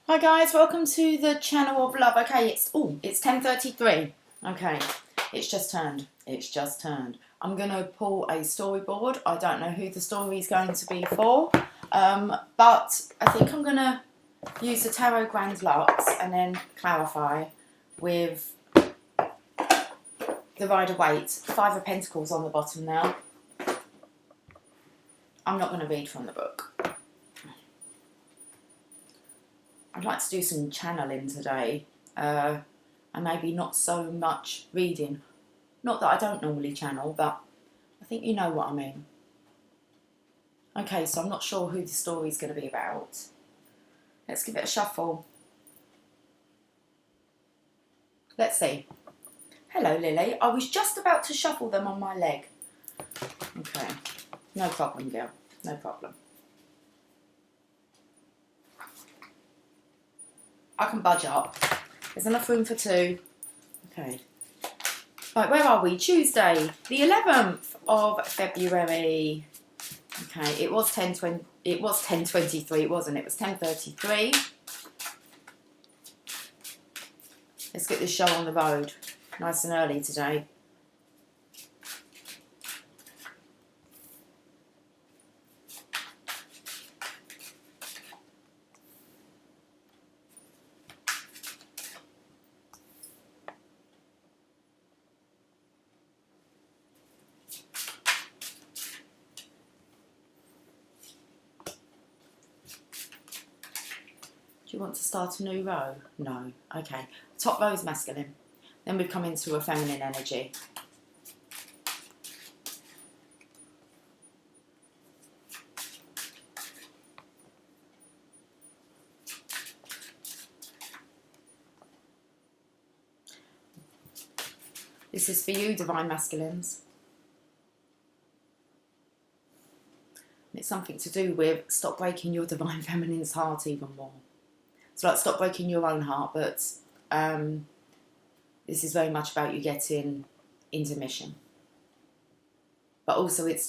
Hi guys, welcome to the channel of love. Okay, it's 10:33. Okay, it's just turned. I'm gonna pull a storyboard. I don't know who the story is going to be for, but I think I'm gonna use the Tarot Grand Lux and then clarify with the Rider-Waite. 5 of Pentacles on the bottom now. I'm not gonna read from the book. I'd like to do some channeling today, and maybe not so much reading. Not that I don't normally channel, but I think you know what I mean. Okay, so I'm not sure who the story is going to be about. Let's give it a shuffle. Let's see. Hello, Lily. I was just about to shuffle them on my leg. Okay, no problem, girl. No problem. I can budge up. There's enough room for 2. Okay. Right, where are we? Tuesday, the 11th of February. Okay, it was 10:20. It was 10:23. It wasn't. It was 10:33. Let's get this show on the road, nice and early today. Do you want to start a new row? No. Okay. Top row is masculine. Then we've come into a feminine energy. This is for you, divine masculines. It's something to do with stop breaking your divine feminine's heart even more. It's like stop breaking your own heart, but this is very much about you getting intermission. But also it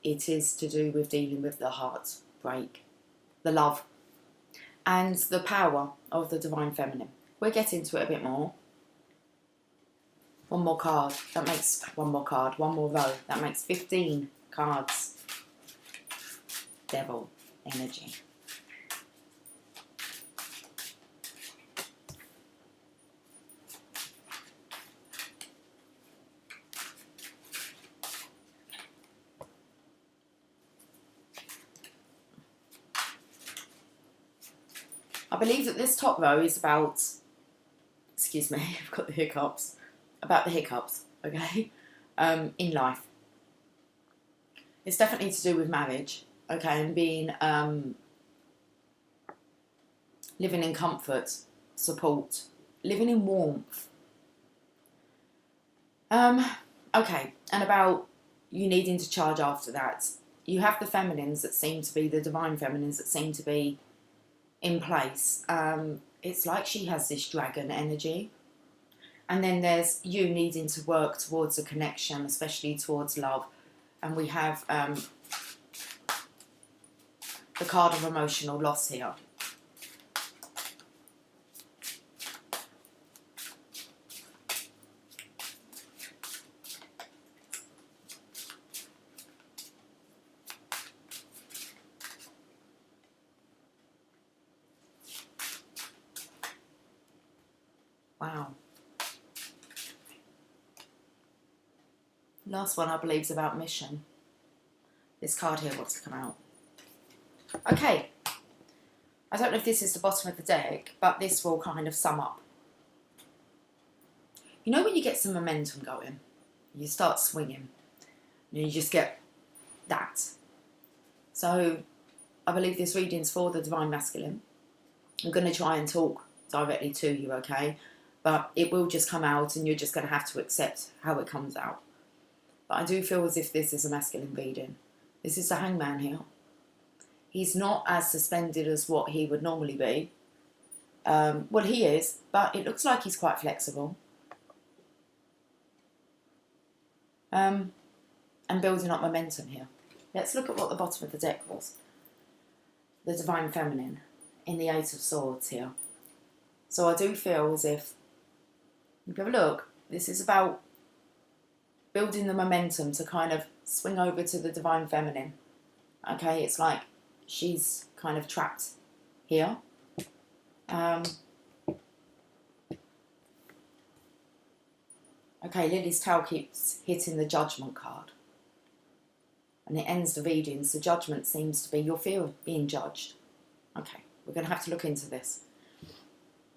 is to do with dealing with the heartbreak, the love, and the power of the divine feminine. We'll get into it a bit more. One more card. That makes one more card. One more row. That makes 15 cards. Devil energy. I believe that this top row is about, excuse me, I've got the hiccups, about the hiccups, okay, in life. It's definitely to do with marriage, okay, and being, living in comfort, support, living in warmth. Okay, and about you needing to charge after that. You have the feminines that seem to be, the divine feminines that seem to be in place. It's like she has this dragon energy, and then there's you needing to work towards a connection, especially towards love. And we have the card of emotional loss here. Wow. Last one, I believe, is about mission. This card here wants to come out. Okay. I don't know if this is the bottom of the deck, but this will kind of sum up. You know when you get some momentum going, you start swinging, and you just get that. So I believe this reading's for the divine masculine. I'm going to try and talk directly to you, okay? But it will just come out and you're just going to have to accept how it comes out. But I do feel as if this is a masculine reading. This is the hangman here. He's not as suspended as what he would normally be. Well, he is, but it looks like he's quite flexible. And building up momentum here. Let's look at what the bottom of the deck was. The divine feminine in the 8 of swords here. So I do feel as if, you have a look, this is about building the momentum to kind of swing over to the Divine Feminine. Okay, it's like she's kind of trapped here. Okay, Lily's tail keeps hitting the Judgment card. And it ends the readings. The Judgment seems to be your fear of being judged. Okay, we're going to have to look into this.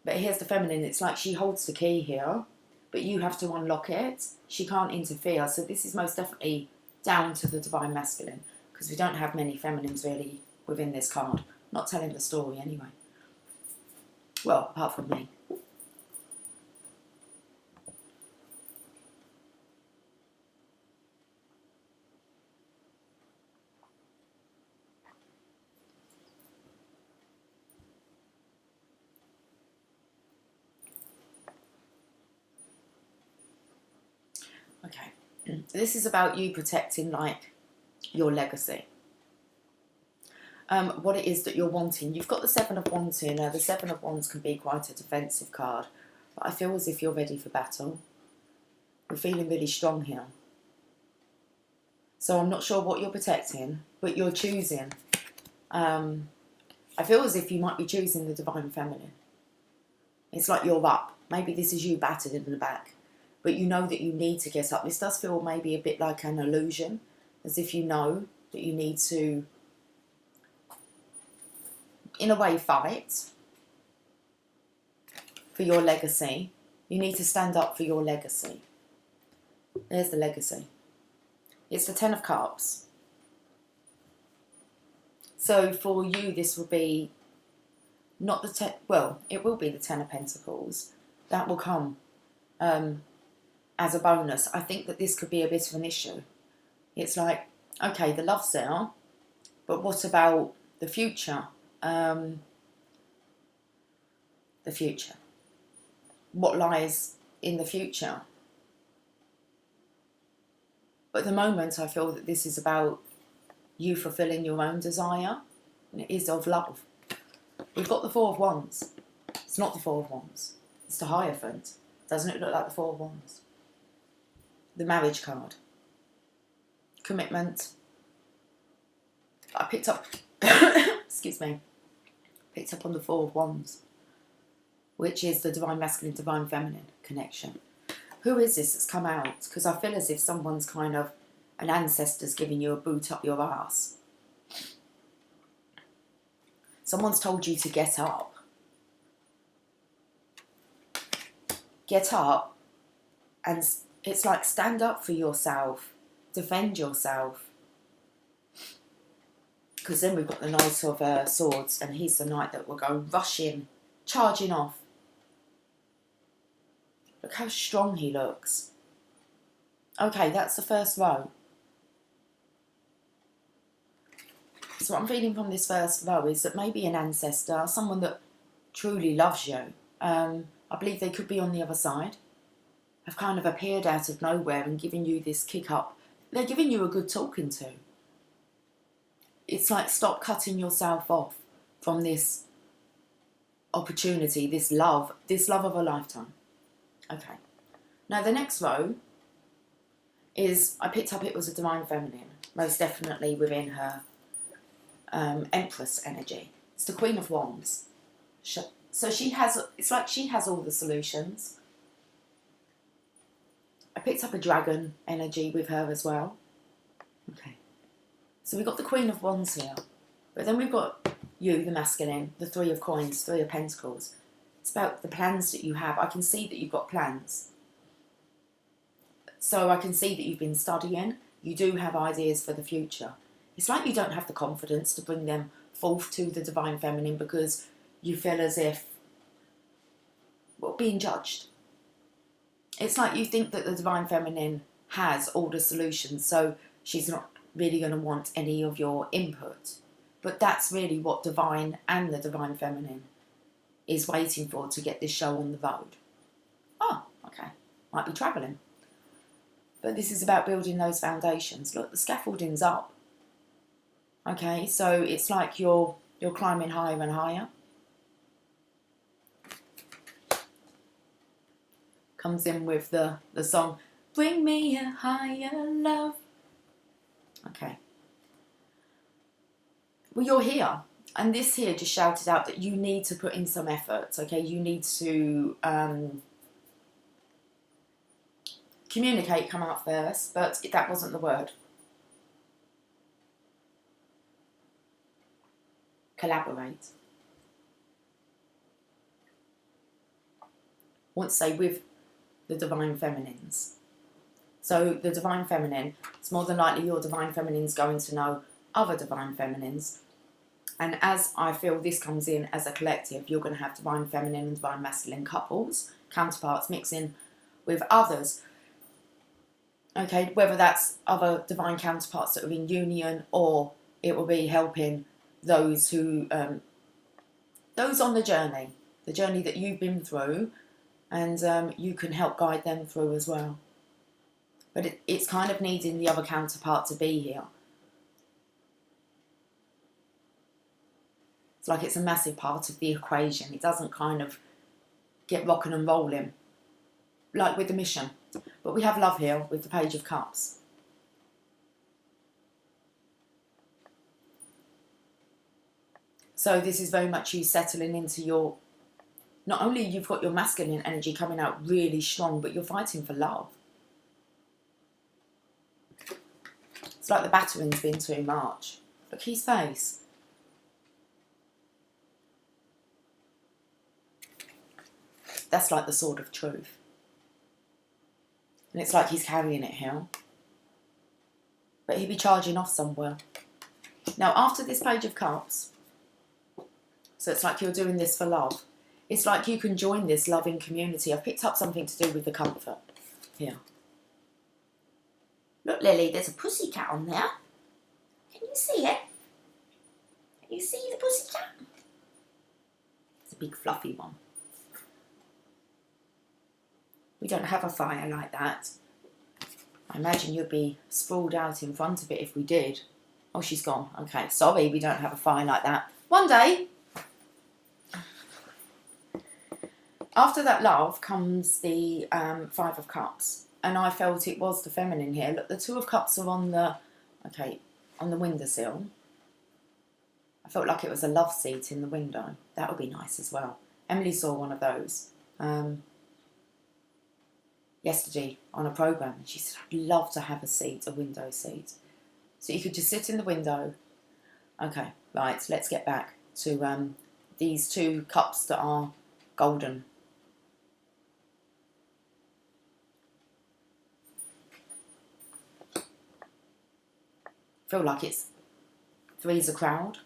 But here's the Feminine. It's like she holds the key here, but you have to unlock it. She can't interfere. So this is most definitely down to the Divine Masculine, because we don't have many Feminines really within this card. Not telling the story anyway. Well, apart from me. Okay, this is about you protecting, like, your legacy. What it is that you're wanting. You've got the Seven of Wands here. Now, the Seven of Wands can be quite a defensive card, but I feel as if you're ready for battle. You're feeling really strong here. So I'm not sure what you're protecting, but you're choosing. I feel as if you might be choosing the Divine Feminine. It's like you're up. Maybe this is you battered in the back, but you know that you need to get up. This does feel maybe a bit like an illusion, as if you know that you need to, in a way, fight for your legacy. You need to stand up for your legacy. There's the legacy. It's the Ten of Cups. So for you, this will be not the ten. Well, it will be the Ten of Pentacles. That will come as a bonus. I think that this could be a bit of an issue. It's like, okay, the love's there, but what about the future? The future. What lies in the future? But at the moment, I feel that this is about you fulfilling your own desire, and it is of love. We've got the Four of Wands. It's not the Four of Wands. It's the Hierophant. Doesn't it look like the Four of Wands? The marriage card. Commitment. I picked up, excuse me, picked up on the Four of Wands, which is the Divine Masculine, Divine Feminine connection. Who is this that's come out? Because I feel as if someone's kind of, an ancestor's giving you a boot up your ass. Someone's told you to get up. Get up, and it's like stand up for yourself. Defend yourself. Because then we've got the Knight of Swords, and he's the knight that will go rushing, charging off. Look how strong he looks. Okay, that's the first row. So what I'm feeling from this first row is that maybe an ancestor, someone that truly loves you, I believe they could be on the other side, have kind of appeared out of nowhere and given you this kick up. They're giving you a good talking to. It's like, stop cutting yourself off from this opportunity, this love of a lifetime. Okay. Now the next row is, I picked up it was a Divine Feminine, most definitely within her Empress energy. It's the Queen of Wands. So she has, it's like she has all the solutions. I picked up a dragon energy with her as well. Okay. So we've got the Queen of Wands here. But then we've got you, the masculine, the Three of Coins, Three of Pentacles. It's about the plans that you have. I can see that you've got plans. So I can see that you've been studying. You do have ideas for the future. It's like you don't have the confidence to bring them forth to the Divine Feminine because you feel as if, well, being judged. It's like you think that the Divine Feminine has all the solutions, so she's not really going to want any of your input. But that's really what Divine and the Divine Feminine is waiting for to get this show on the road. Oh, okay. Might be travelling. But this is about building those foundations. Look, the scaffolding's up. Okay, so it's like you're climbing higher and higher. comes in with the song, Bring Me a Higher Love. Okay. Well, you're here. And this here just shouted out that you need to put in some effort, okay? You need to communicate, come out first, but that wasn't the word. Collaborate. I want to say with the Divine Feminines. So the Divine Feminine, it's more than likely your Divine Feminine's going to know other Divine Feminines. And as I feel this comes in as a collective, you're going to have Divine Feminine and Divine Masculine couples, counterparts mixing with others. Okay, whether that's other divine counterparts that are in union, or it will be helping those who, those on the journey that you've been through, and you can help guide them through as well. But it's kind of needing the other counterpart to be here. It's like it's a massive part of the equation. It doesn't kind of get rocking and rolling like with the mission. But we have love here with the Page of Cups. So this is very much you settling into your, not only you've got your masculine energy coming out really strong, but you're fighting for love. It's like the battering's been too much. Look his face. That's like the sword of truth. And it's like he's carrying it here. But he'd be charging off somewhere. Now, after this Page of Cups, so it's like you're doing this for love. It's like you can join this loving community. I've picked up something to do with the comfort here. Look, Lily, there's a pussycat on there. Can you see it? Can you see the pussycat? It's a big fluffy one. We don't have a fire like that. I imagine you'd be sprawled out in front of it if we did. Oh, she's gone. Okay, sorry, we don't have a fire like that. One day. After that love comes the Five of Cups. And I felt it was the feminine here. Look, the Two of Cups are on the, okay, on the windowsill. I felt like it was a love seat in the window. That would be nice as well. Emily saw one of those yesterday on a programme. And she said, I'd love to have a seat, a window seat. So you could just sit in the window. Okay, right, let's get back to these two cups that are golden. Feel like it's three's a crowd.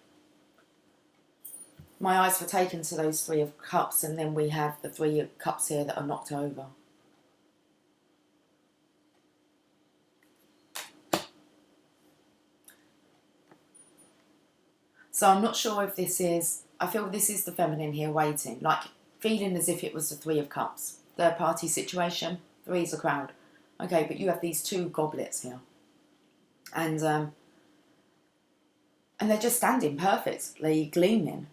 My eyes were taken to those Three of Cups, and then we have the Three of Cups here that are knocked over. So I'm not sure if this is, I feel this is the feminine here waiting, like feeling as if it was the Three of Cups. Third party situation, three's a crowd. Okay, but you have these two goblets here. And they're just standing perfectly, gleaming.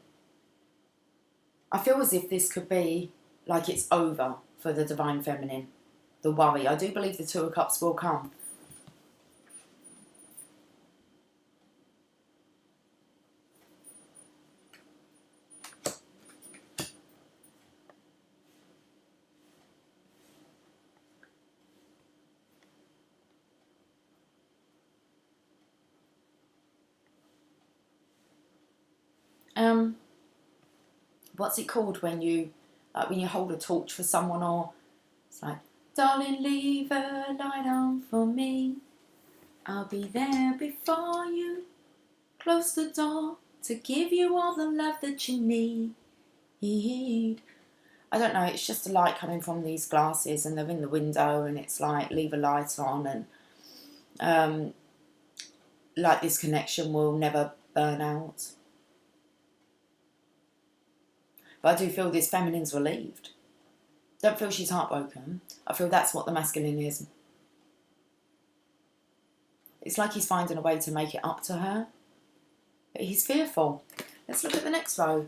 I feel as if this could be like it's over for the Divine Feminine, the worry. I do believe the Two of Cups will come. What's it called when you, like when you hold a torch for someone, or it's like, darling, leave a light on for me. I'll be there before you close the door to give you all the love that you need. I don't know, it's just a light coming from these glasses, and they're in the window, and it's like, leave a light on, and like this connection will never burn out. But I do feel this feminine's relieved. Don't feel she's heartbroken. I feel that's what the masculine is. It's like he's finding a way to make it up to her. But he's fearful. Let's look at the next row.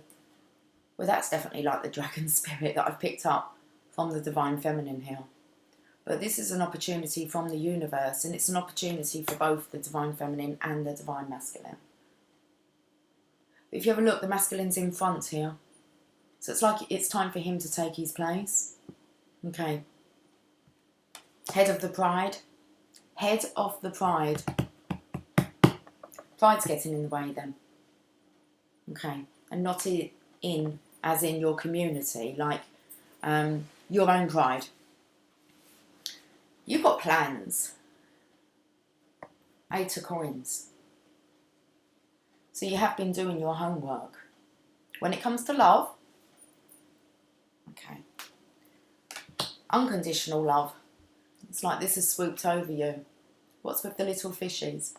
Well, that's definitely like the dragon spirit that I've picked up from the Divine Feminine here. But this is an opportunity from the universe, and it's an opportunity for both the Divine Feminine and the Divine Masculine. But if you have a look, the masculine's in front here. So it's like it's time for him to take his place. Okay. Head of the pride. Head of the pride. Pride's getting in the way then. Okay. And not in as in your community, like your own pride. You've got plans. 8 of coins. So you have been doing your homework. When it comes to love, okay, unconditional love. It's like this has swooped over you. What's with the little fishies?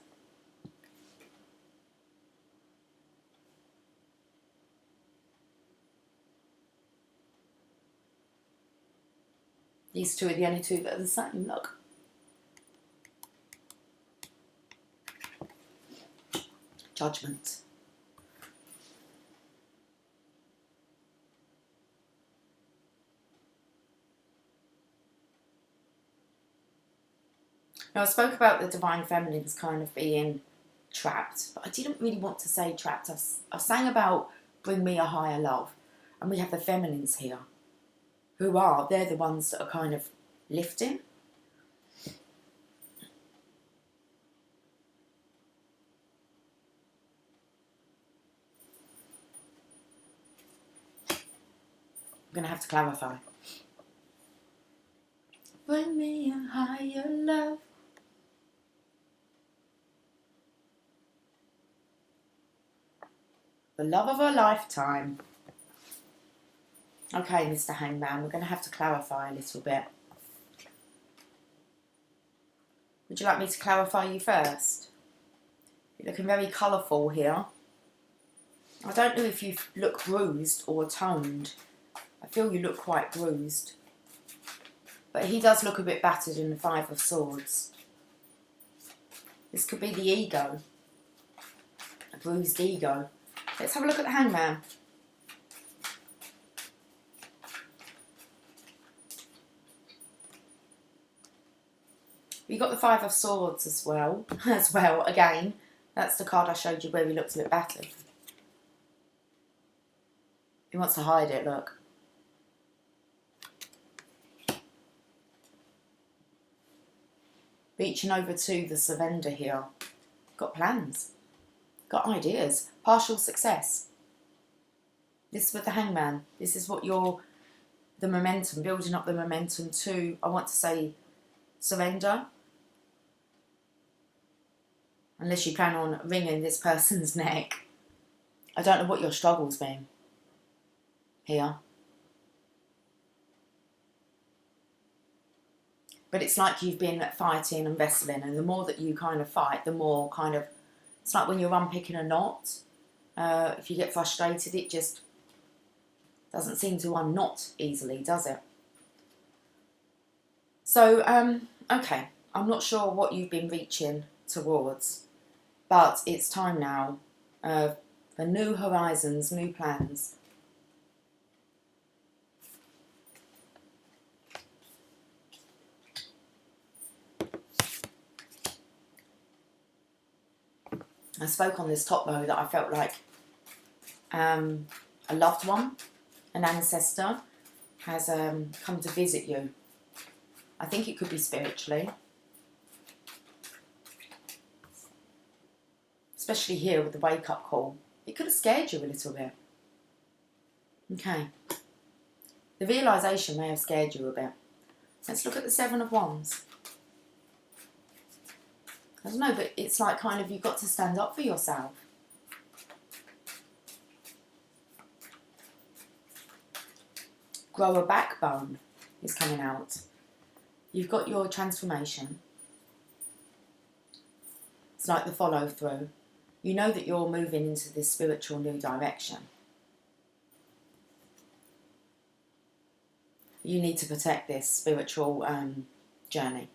These two are the only two that are the same, look. Judgment. Now I spoke about the Divine Feminines kind of being trapped, but I didn't really want to say trapped. I've sang about bring me a higher love, and we have the feminines here. They're the ones that are kind of lifting. I'm going to have to clarify. Bring me a higher love. The love of a lifetime. Okay, Mr. Hangman, we're going to have to clarify a little bit. Would you like me to clarify you first? You're looking very colourful here. I don't know if you look bruised or toned. I feel you look quite bruised. But he does look a bit battered in the 5 of Swords. This could be the ego. A bruised ego. Let's have a look at the Hangman. We got the 5 of Swords as well. Again, that's the card I showed you where he looks a bit battered. He wants to hide it, look. Reaching over to the surrender here. Got plans. Got ideas. Partial success. This is with the Hangman. This is what the momentum, building up the momentum to, I want to say, surrender. Unless you plan on wringing this person's neck. I don't know what your struggle's been here. But it's like you've been fighting and wrestling, and the more that you kind of fight, the more kind of, it's like when you're unpicking a knot. If you get frustrated, it just doesn't seem to unknot easily, does it? So, okay, I'm not sure what you've been reaching towards, but it's time now for new horizons, new plans. I spoke on this top row that I felt like a loved one, an ancestor, has come to visit you. I think it could be spiritually. Especially here with the wake-up call. It could have scared you a little bit. Okay. The realisation may have scared you a bit. Let's look at the 7 of Wands. I don't know, but it's like kind of you've got to stand up for yourself. Grow a backbone is coming out. You've got your transformation. It's like the follow through. You know that you're moving into this spiritual new direction. You need to protect this spiritual journey.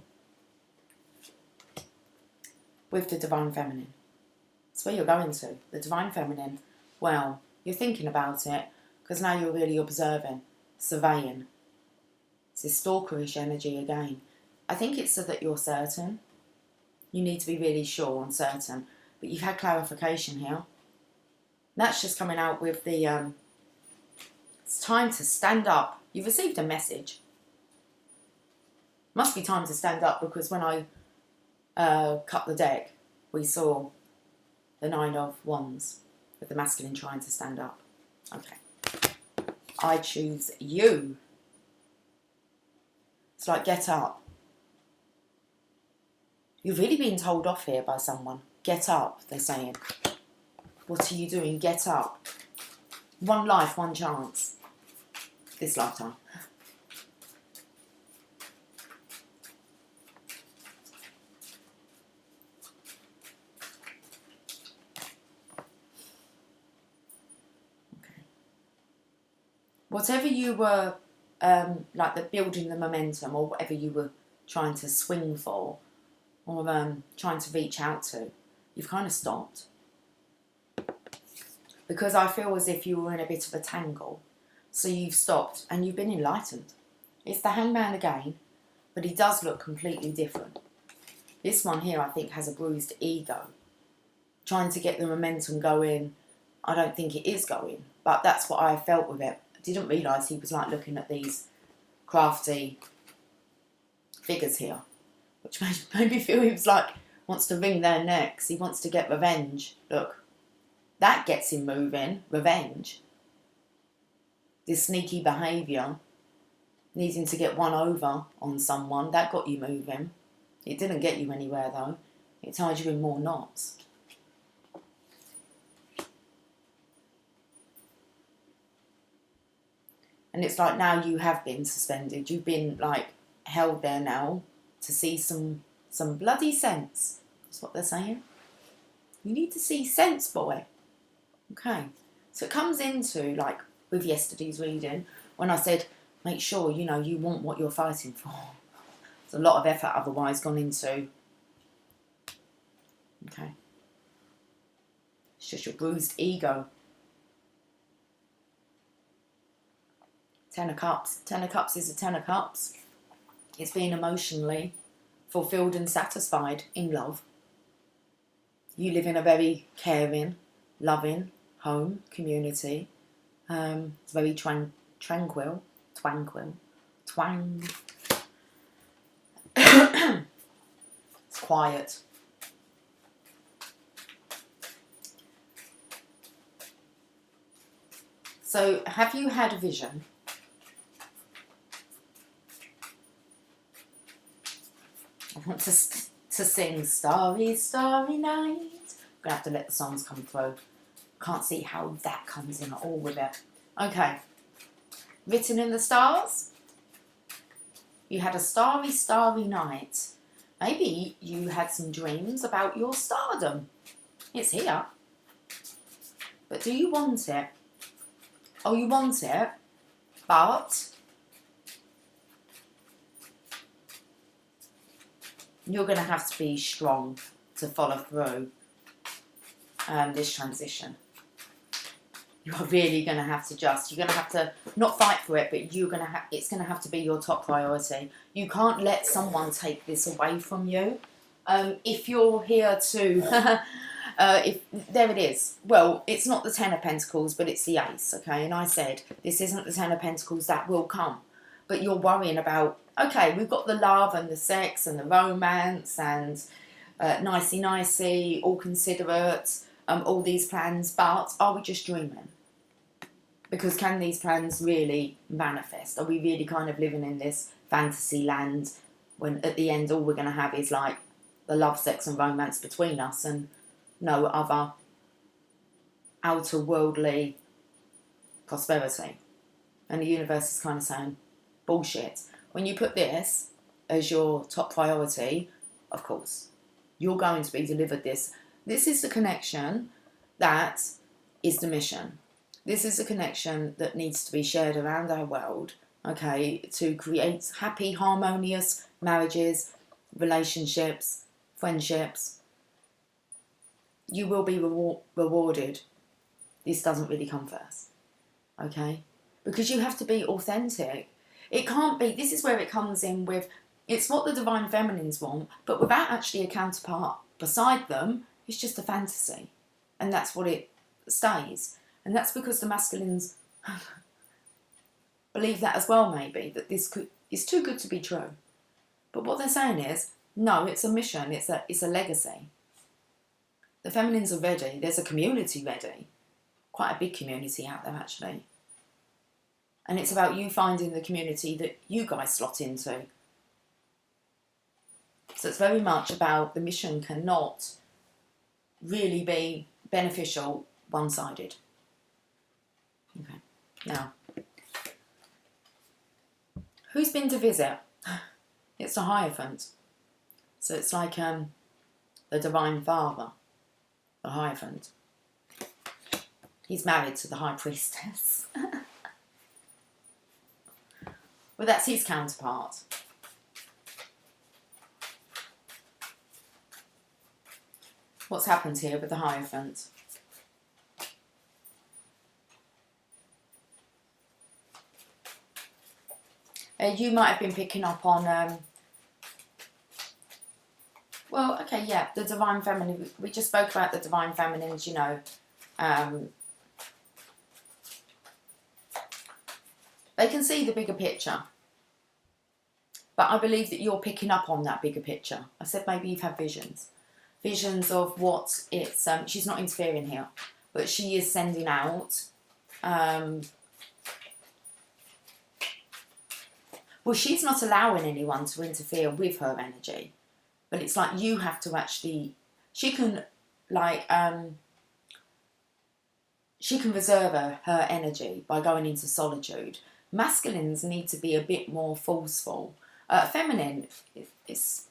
With the Divine Feminine. It's where you're going to. The Divine Feminine, well, you're thinking about it because now you're really observing, surveying. It's this stalkerish energy again. I think it's so that you're certain. You need to be really sure and certain. But you've had clarification here. That's just coming out with the, it's time to stand up. You've received a message. Must be time to stand up, because when I cut the deck, we saw the 9 of Wands with the masculine trying to stand up. Okay. I choose you. It's like, get up. You're really being told off here by someone. Get up, they're saying. What are you doing? Get up. One life, one chance. This lifetime. Okay. Whatever you were, like the building the momentum, or whatever you were trying to swing for, or trying to reach out to, you've kind of stopped. Because I feel as if you were in a bit of a tangle. So you've stopped and you've been enlightened. It's the hangman again, but he does look completely different. This one here, I think, has a bruised ego. Trying to get the momentum going. I don't think it is going, but that's what I felt with it. I didn't realise he was like looking at these crafty figures here, which made me feel he was like, wants to wring their necks. He wants to get revenge. Look. That gets him moving, revenge. This sneaky behaviour, needing to get one over on someone, that got you moving. It didn't get you anywhere though. It tied you in more knots. And it's like now you have been suspended. You've been like held there now to see some bloody sense. That's what they're saying. You need to see sense, boy. Okay, so it comes into, like, with yesterday's reading, when I said, make sure, you know, you want what you're fighting for. There's a lot of effort otherwise gone into. Okay. It's just your bruised ego. 10 of Cups. 10 of Cups is a 10 of Cups. It's being emotionally fulfilled and satisfied in love. You live in a very caring, loving home, community. It's very tranquil. It's quiet. So, have you had a vision? I want to sing Starry, Starry Night. I'm going to have to let the songs come through. Can't see how that comes in at all with it. Okay. Written in the stars. You had a starry, starry night. Maybe you had some dreams about your stardom. It's here. But do you want it? Oh, you want it, but you're going to have to be strong to follow through this transition. You're really going to have to you're going to have to not fight for it, but it's going to have to be your top priority. You can't let someone take this away from you. If you're here to, there it is. Well, it's not the 10 of Pentacles, but it's the Ace, okay? And I said, this isn't the 10 of Pentacles, that will come. But you're worrying about, okay, we've got the love and the sex and the romance and nicey-nicey, all considerate, all these plans, but are we just dreaming? Because can these plans really manifest? Are we really kind of living in this fantasy land when at the end all we're going to have is like the love, sex and romance between us and no other outer worldly prosperity? And the universe is kind of saying, bullshit. When you put this as your top priority, of course, you're going to be delivered this. This is the connection that is the mission. This is a connection that needs to be shared around our world, okay, to create happy, harmonious marriages, relationships, friendships. You will be rewarded. This doesn't really come first, okay? Because you have to be authentic. It can't be. This is where it comes in with, it's what the divine feminines want, but without actually a counterpart beside them. It's just a fantasy, and that's what it stays. And that's because the masculines believe that as well, maybe, that is too good to be true. But what they're saying is, no, it's a mission, it's a legacy. The feminines are ready. There's a community ready. Quite a big community out there, actually. And it's about you finding the community that you guys slot into. So it's very much about the mission cannot really be beneficial one-sided. Okay, now, who's been to visit? It's the Hierophant. So it's like the Divine Father, the Hierophant. He's married to the High Priestess. Well, that's his counterpart. What's happened here with the Hierophant? You might have been picking up on, well, okay, yeah, the Divine Feminine. We just spoke about the Divine Feminines, you know. They can see the bigger picture. But I believe that you're picking up on that bigger picture. I said maybe you've had visions. Visions of what it's... she's not interfering here, but she is sending out... well, she's not allowing anyone to interfere with her energy. But it's like you have to actually... She can, like... she can reserve her energy by going into solitude. Masculines need to be a bit more forceful. Feminine is...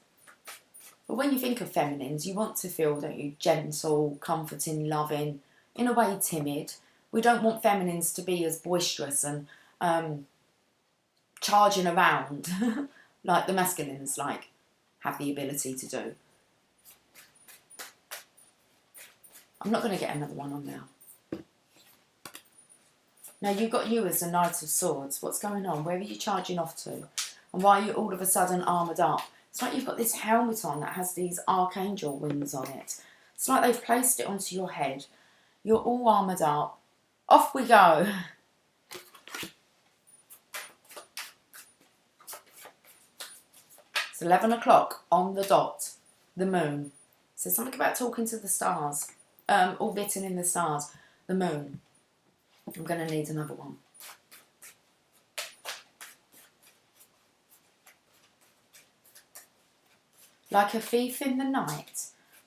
But when you think of feminines, you want to feel, don't you, gentle, comforting, loving, in a way timid. We don't want feminines to be as boisterous and charging around like the masculines have the ability to do. I'm not going to get another one on now. Now, you've got you as the Knight of Swords. What's going on? Where are you charging off to? And why are you all of a sudden armoured up? It's like you've got this helmet on that has these archangel wings on it. It's like they've placed it onto your head. You're all armoured up. Off we go. It's 11 o'clock on the dot. The moon. So something about talking to the stars. All written in the stars. The moon. I'm going to need another one. Like a thief in the night.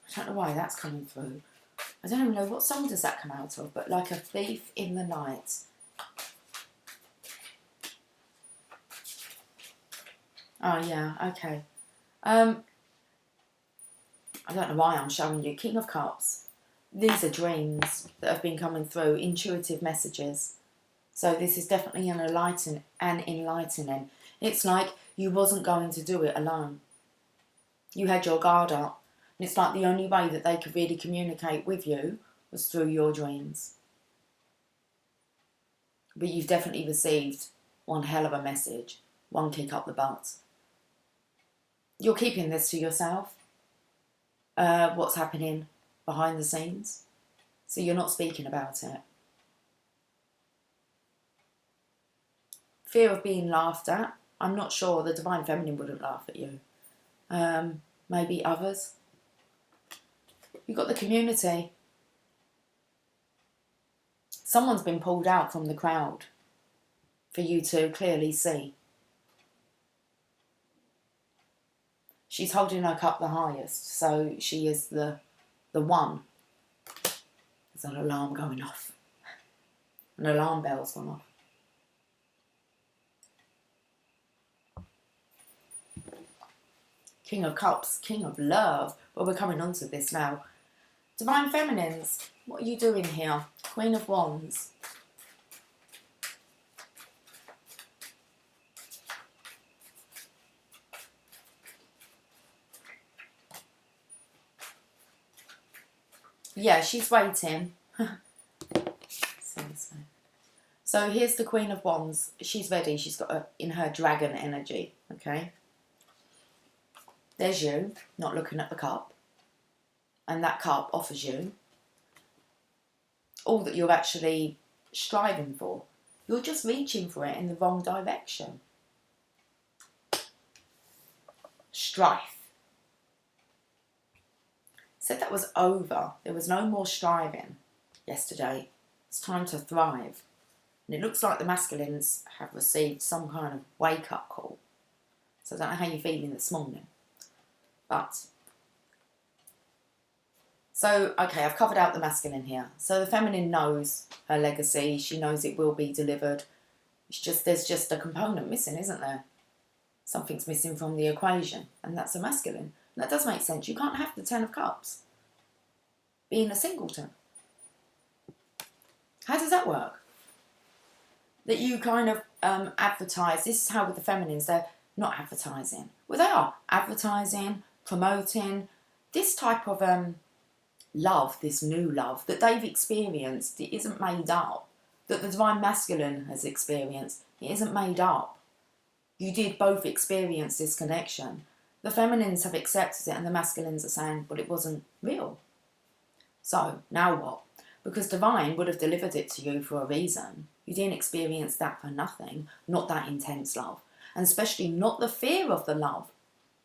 I don't know why that's coming through. I don't even know what song does that come out of, but like a thief in the night. Oh yeah, okay. I don't know why I'm showing you King of Cups. These are dreams that have been coming through, intuitive messages. So this is definitely an enlightening. It's like you wasn't going to do it alone. You had your guard up. And it's like the only way that they could really communicate with you was through your dreams. But you've definitely received one hell of a message. One kick up the butt. You're keeping this to yourself. What's happening behind the scenes. So you're not speaking about it. Fear of being laughed at. I'm not sure. The Divine Feminine wouldn't laugh at you. Maybe others. You've got the community. Someone's been pulled out from the crowd for you to clearly see. She's holding her cup the highest, so she is the one. There's an alarm going off. An alarm bell's gone off. King of Cups, King of Love. Well, we're coming on to this now. Divine Feminines, what are you doing here? Queen of Wands. So So here's the Queen of Wands. She's ready. She's got in her dragon energy, okay? There's you, not looking at the cup. And that cup offers you all that you're actually striving for. You're just reaching for it in the wrong direction. Strife. Said that was over. There was no more striving yesterday. It's time to thrive. And it looks like the masculines have received some kind of wake-up call. So I don't know how you're feeling this morning. But, so, okay, I've covered out the masculine here. So the feminine knows her legacy. She knows it will be delivered. It's just, there's just a component missing, isn't there? Something's missing from the equation. And that's a masculine. And that does make sense. You can't have the 10 of Cups being a singleton. How does that work? That you kind of advertise. This is how with the feminines, they're not advertising. Well, they are advertising, promoting this type of love, this new love that they've experienced. It isn't made up. That the divine masculine has experienced. It isn't made up. You did both experience this connection. The feminines have accepted it and the masculines are saying, well, it wasn't real. So, now what? Because divine would have delivered it to you for a reason. You didn't experience that for nothing. Not that intense love. And especially not the fear of the love.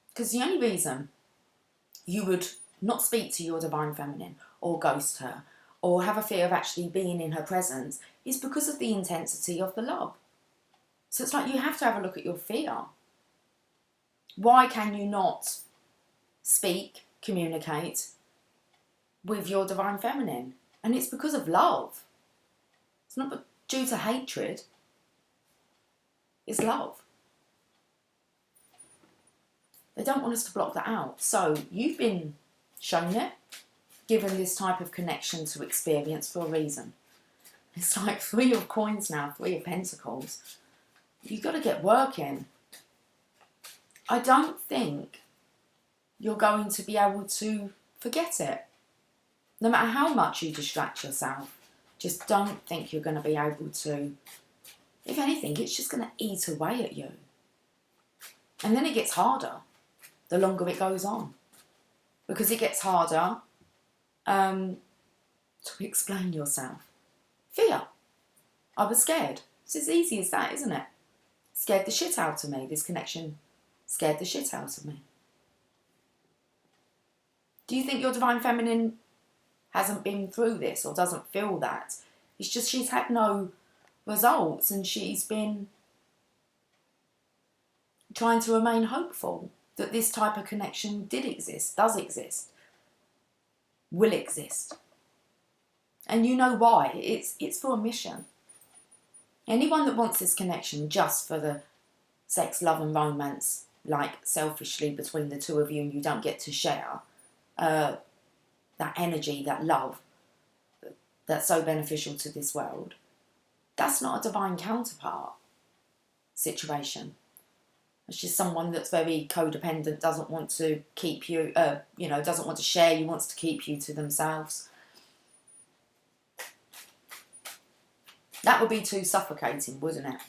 Because the only reason you would not speak to your divine feminine or ghost her or have a fear of actually being in her presence is because of the intensity of the love. So it's like you have to have a look at your fear. Why can you not speak, communicate with your divine feminine? And it's because of love. It's not due to hatred. It's love. They don't want us to block that out. So you've been shown it, given this type of connection to experience for a reason. It's like 3 of coins now, 3 of pentacles. You've got to get working. I don't think you're going to be able to forget it. No matter how much you distract yourself, just don't think you're going to be able to. If anything, it's just going to eat away at you. And then it gets harder the longer it goes on. Because it gets harder to explain yourself. Fear. I was scared. It's as easy as that, isn't it? Scared the shit out of me. This connection scared the shit out of me. Do you think your divine feminine hasn't been through this or doesn't feel that? It's just she's had no results and she's been trying to remain hopeful that this type of connection did exist, does exist, will exist. And you know why. It's for a mission. Anyone that wants this connection just for the sex, love and romance, like selfishly between the two of you and you don't get to share that energy, that love that's so beneficial to this world, that's not a divine counterpart situation. It's just someone that's very codependent, doesn't want to keep you, doesn't want to share you, wants to keep you to themselves. That would be too suffocating, wouldn't it?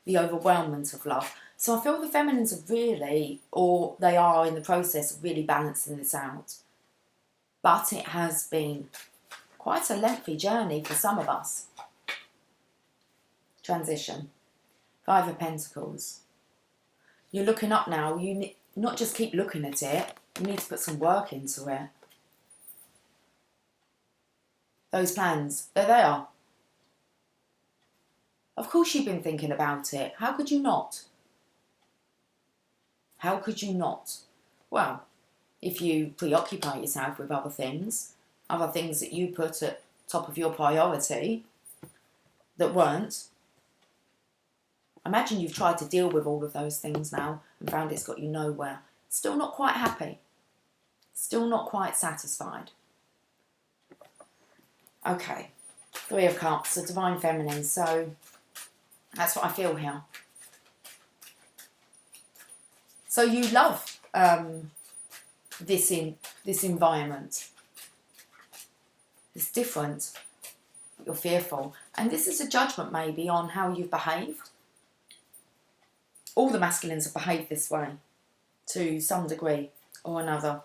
The overwhelmment of love. So I feel the feminines are really, or they are in the process of really balancing this out. But it has been quite a lengthy journey for some of us. Transition. 5 of Pentacles. You're looking up now. You not just keep looking at it. You need to put some work into it. Those plans, there they are. Of course you've been thinking about it. How could you not? How could you not? Well, if you preoccupy yourself with other things that you put at top of your priority that weren't, imagine you've tried to deal with all of those things now and found it's got you nowhere. Still not quite happy. Still not quite satisfied. Okay, 3 of Cups, the Divine Feminine. So that's what I feel here. So you love this environment. It's different. You're fearful. And this is a judgment maybe on how you've behaved. All the masculines have behaved this way to some degree or another.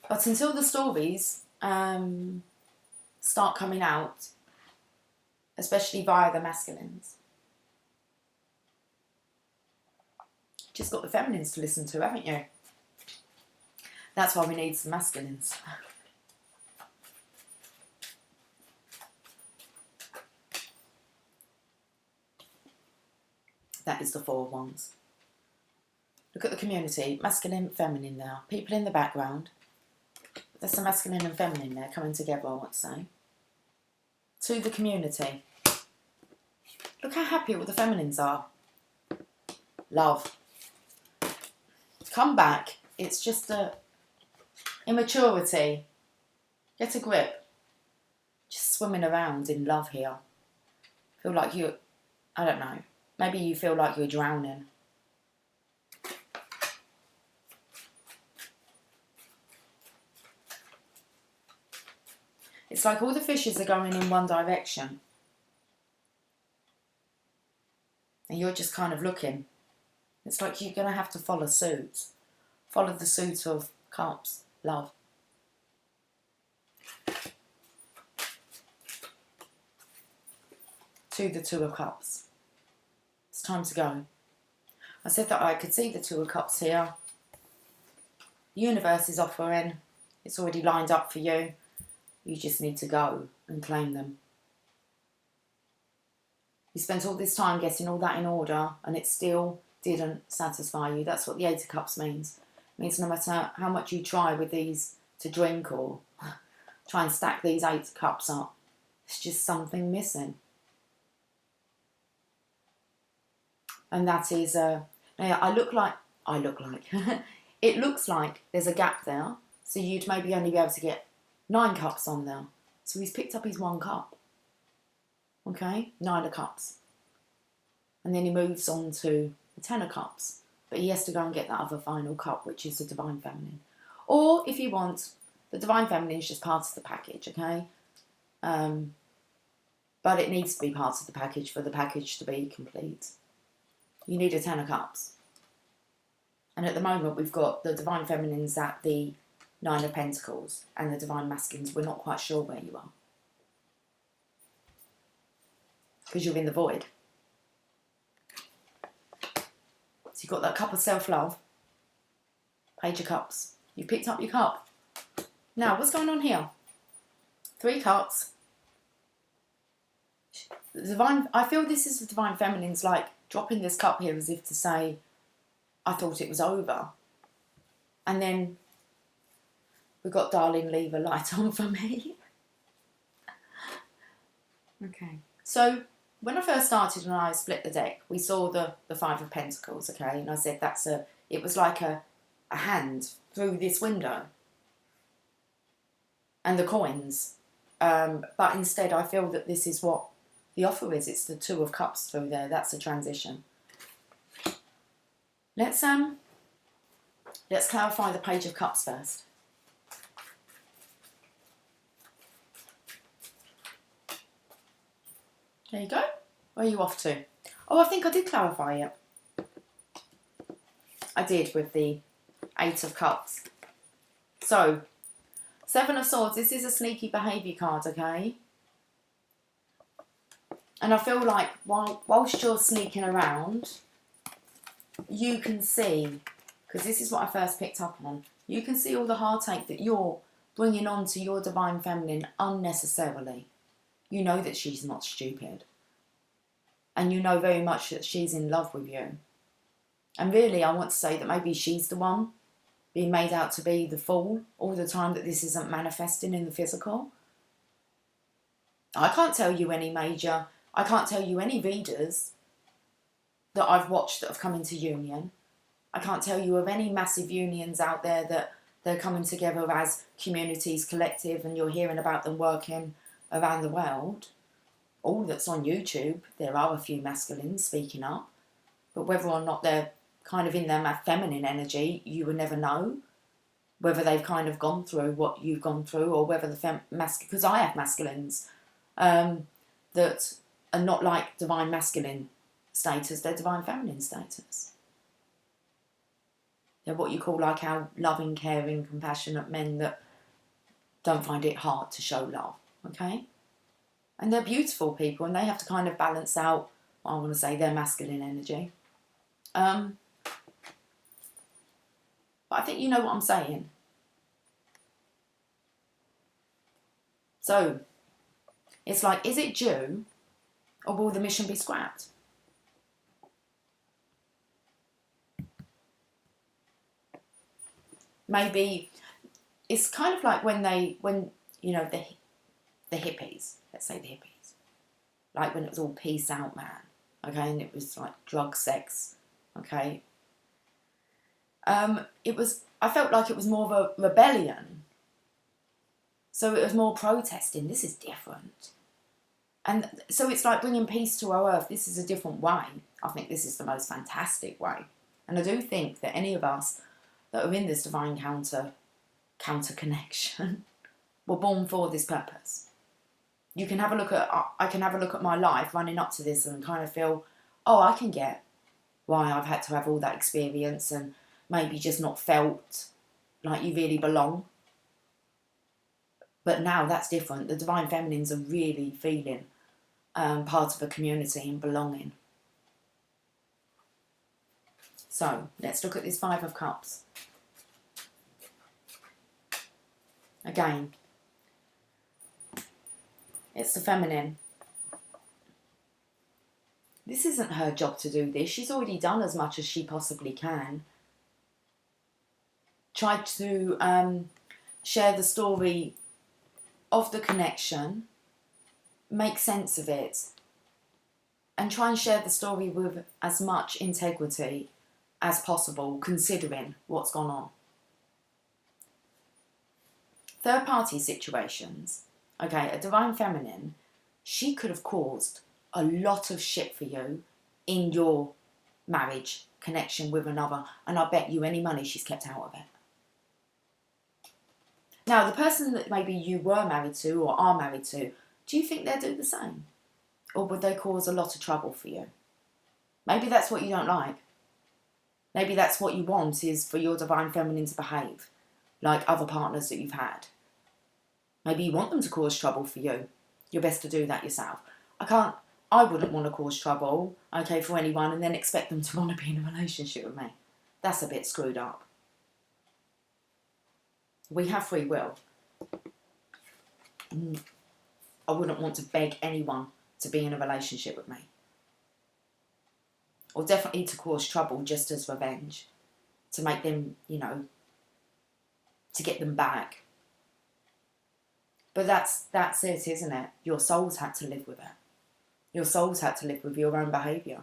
But until the stories start coming out, especially via the masculines, just got the feminines to listen to, haven't you? That's why we need some masculines. That is the 4 of Wands. Look at the community, masculine, feminine now. People in the background. There's some masculine and feminine there coming together, I want to say. To the community. Look how happy all the feminines are. Love. Come back. It's just a immaturity. Get a grip. Just swimming around in love here. Feel like you, I don't know. Maybe you feel like you're drowning. It's like all the fishes are going in one direction. And you're just kind of looking. It's like you're going to have to follow suit. Follow the suit of cups. Love. To the 2 of Cups. It's time to go. I said that I could see the 2 of Cups here. The universe is offering. It's already lined up for you. You just need to go and claim them. You spent all this time getting all that in order and it still didn't satisfy you. That's what the 8 of Cups means. It means no matter how much you try with these to drink or try and stack these 8 cups up, there's just something missing. And that is, now it looks like there's a gap there. So you'd maybe only be able to get 9 cups on there. So he's picked up his 1 cup. Okay, 9 of Cups. And then he moves on to the 10 of Cups. But he has to go and get that other final cup, which is the Divine Feminine. Or if you want, the Divine Feminine is just part of the package, okay? But it needs to be part of the package for the package to be complete. You need a 10 of Cups. And at the moment we've got the Divine Feminines at the 9 of Pentacles and the Divine Masculines. We're not quite sure where you are. Because you're in the void. So you've got that cup of self-love. Page of Cups. You picked up your cup. Now, what's going on here? 3 cups. The divine. I feel this is the Divine Feminine's like dropping this cup here as if to say, I thought it was over. And then we've got darling, leave a light on for me. Okay. So when I first started and I split the deck, we saw the 5 of Pentacles, okay? And I said it was like a hand through this window. And the coins. But instead I feel that this is what the offer is. It's the 2 of Cups through there. That's a transition. Let's clarify the Page of Cups first. There you go. Where are you off to? Oh, I think I did clarify it. I did with the 8 of Cups. So, 7 of Swords. This is a sneaky behaviour card, okay? And I feel like whilst you're sneaking around, you can see, because this is what I first picked up on, you can see all the heartache that you're bringing on to your Divine Feminine unnecessarily. You know that she's not stupid. And you know very much that she's in love with you. And really, I want to say that maybe she's the one being made out to be the fool all the time, that this isn't manifesting in the physical. I can't tell you any readers that I've watched that have come into union. I can't tell you of any massive unions out there that they're coming together as communities, collective, and you're hearing about them working around the world. All that's on YouTube, there are a few masculines speaking up, but whether or not they're kind of in their feminine energy, you will never know whether they've kind of gone through what you've gone through, or whether the because I have masculines that are not like divine masculine status, they're divine feminine status. They're what you call like our loving, caring, compassionate men that don't find it hard to show love, okay? And they're beautiful people, and they have to kind of balance out, I want to say, their masculine energy. But I think you know what I'm saying. So, it's like, is it due, or will the mission be scrapped? Maybe it's kind of like when you know, the hippies, let's say the hippies, like when it was all peace out, man, okay, and it was like drug, sex, okay. I felt like it was more of a rebellion. So it was more protesting. This is different. And so it's like bringing peace to our earth. This is a different way. I think this is the most fantastic way. And I do think that any of us that are in this divine counter connection were born for this purpose. You can have a look at, I can have a look at my life running up to this and kind of feel, oh, I can get why I've had to have all that experience and maybe just not felt like you really belong. But now that's different. The divine feminines are really feeling part of a community and belonging. So let's look at this Five of Cups. Again, it's the feminine. This isn't her job to do this. She's already done as much as she possibly can. Tried to share the story of the connection, make sense of it, and try and share the story with as much integrity as possible, considering what's gone on. Third party situations, okay, a divine feminine, she could have caused a lot of shit for you in your marriage connection with another, and I bet you any money she's kept out of it. Now, the person that maybe you were married to or are married to, do you think they'll do the same? Or would they cause a lot of trouble for you? Maybe that's what you don't like. Maybe that's what you want, is for your divine feminine to behave like other partners that you've had. Maybe you want them to cause trouble for you. You're best to do that yourself. I wouldn't want to cause trouble, okay, for anyone and then expect them to want to be in a relationship with me. That's a bit screwed up. We have free will. I wouldn't want to beg anyone to be in a relationship with me. Or definitely to cause trouble just as revenge. To make them, you know, to get them back. But that's it, isn't it? Your soul's had to live with it. Your soul's had to live with your own behaviour.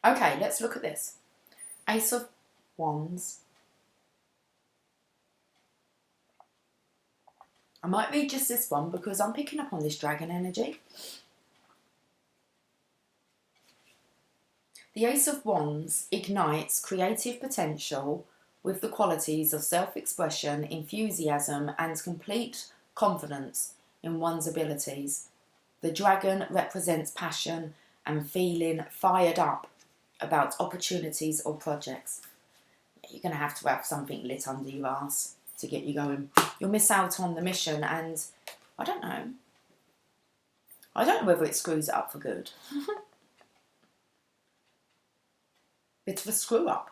Okay, let's look at this. Ace of Wands. I might read just this one because I'm picking up on this dragon energy. The Ace of Wands ignites creative potential with the qualities of self-expression, enthusiasm, and complete confidence in one's abilities. The dragon represents passion and feeling fired up about opportunities or projects. You're going to have something lit under your ass to get you going. You'll miss out on the mission, and I don't know whether it screws it up for good. Bit of a screw up.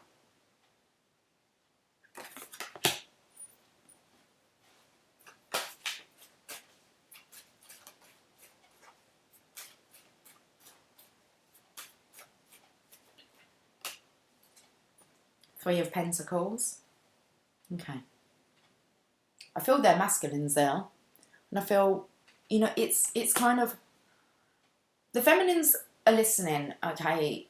Three of Pentacles. Okay. I feel they're masculines there. And I feel, you know, it's kind of, the feminines are listening, okay,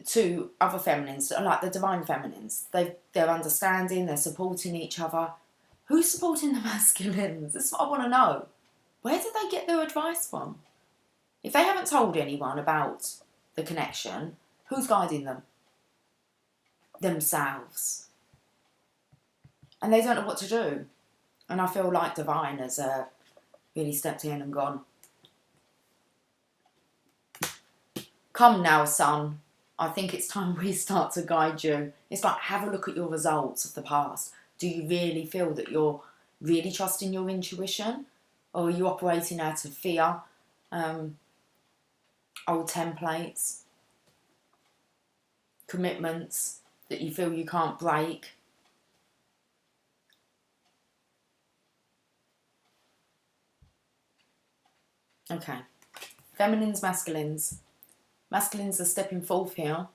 to other feminines, like the divine feminines. They're understanding, they're supporting each other. Who's supporting the masculines? That's what I want to know. Where did they get their advice from? If they haven't told anyone about the connection, who's guiding them? Themselves. And they don't know what to do. And I feel like Divine has really stepped in and gone, come now, son. I think it's time we start to guide you. It's like, have a look at your results of the past. Do you really feel that you're really trusting your intuition? Or are you operating out of fear? Old templates? Commitments that you feel you can't break? Okay. Feminines, masculines. Masculines are stepping forth here.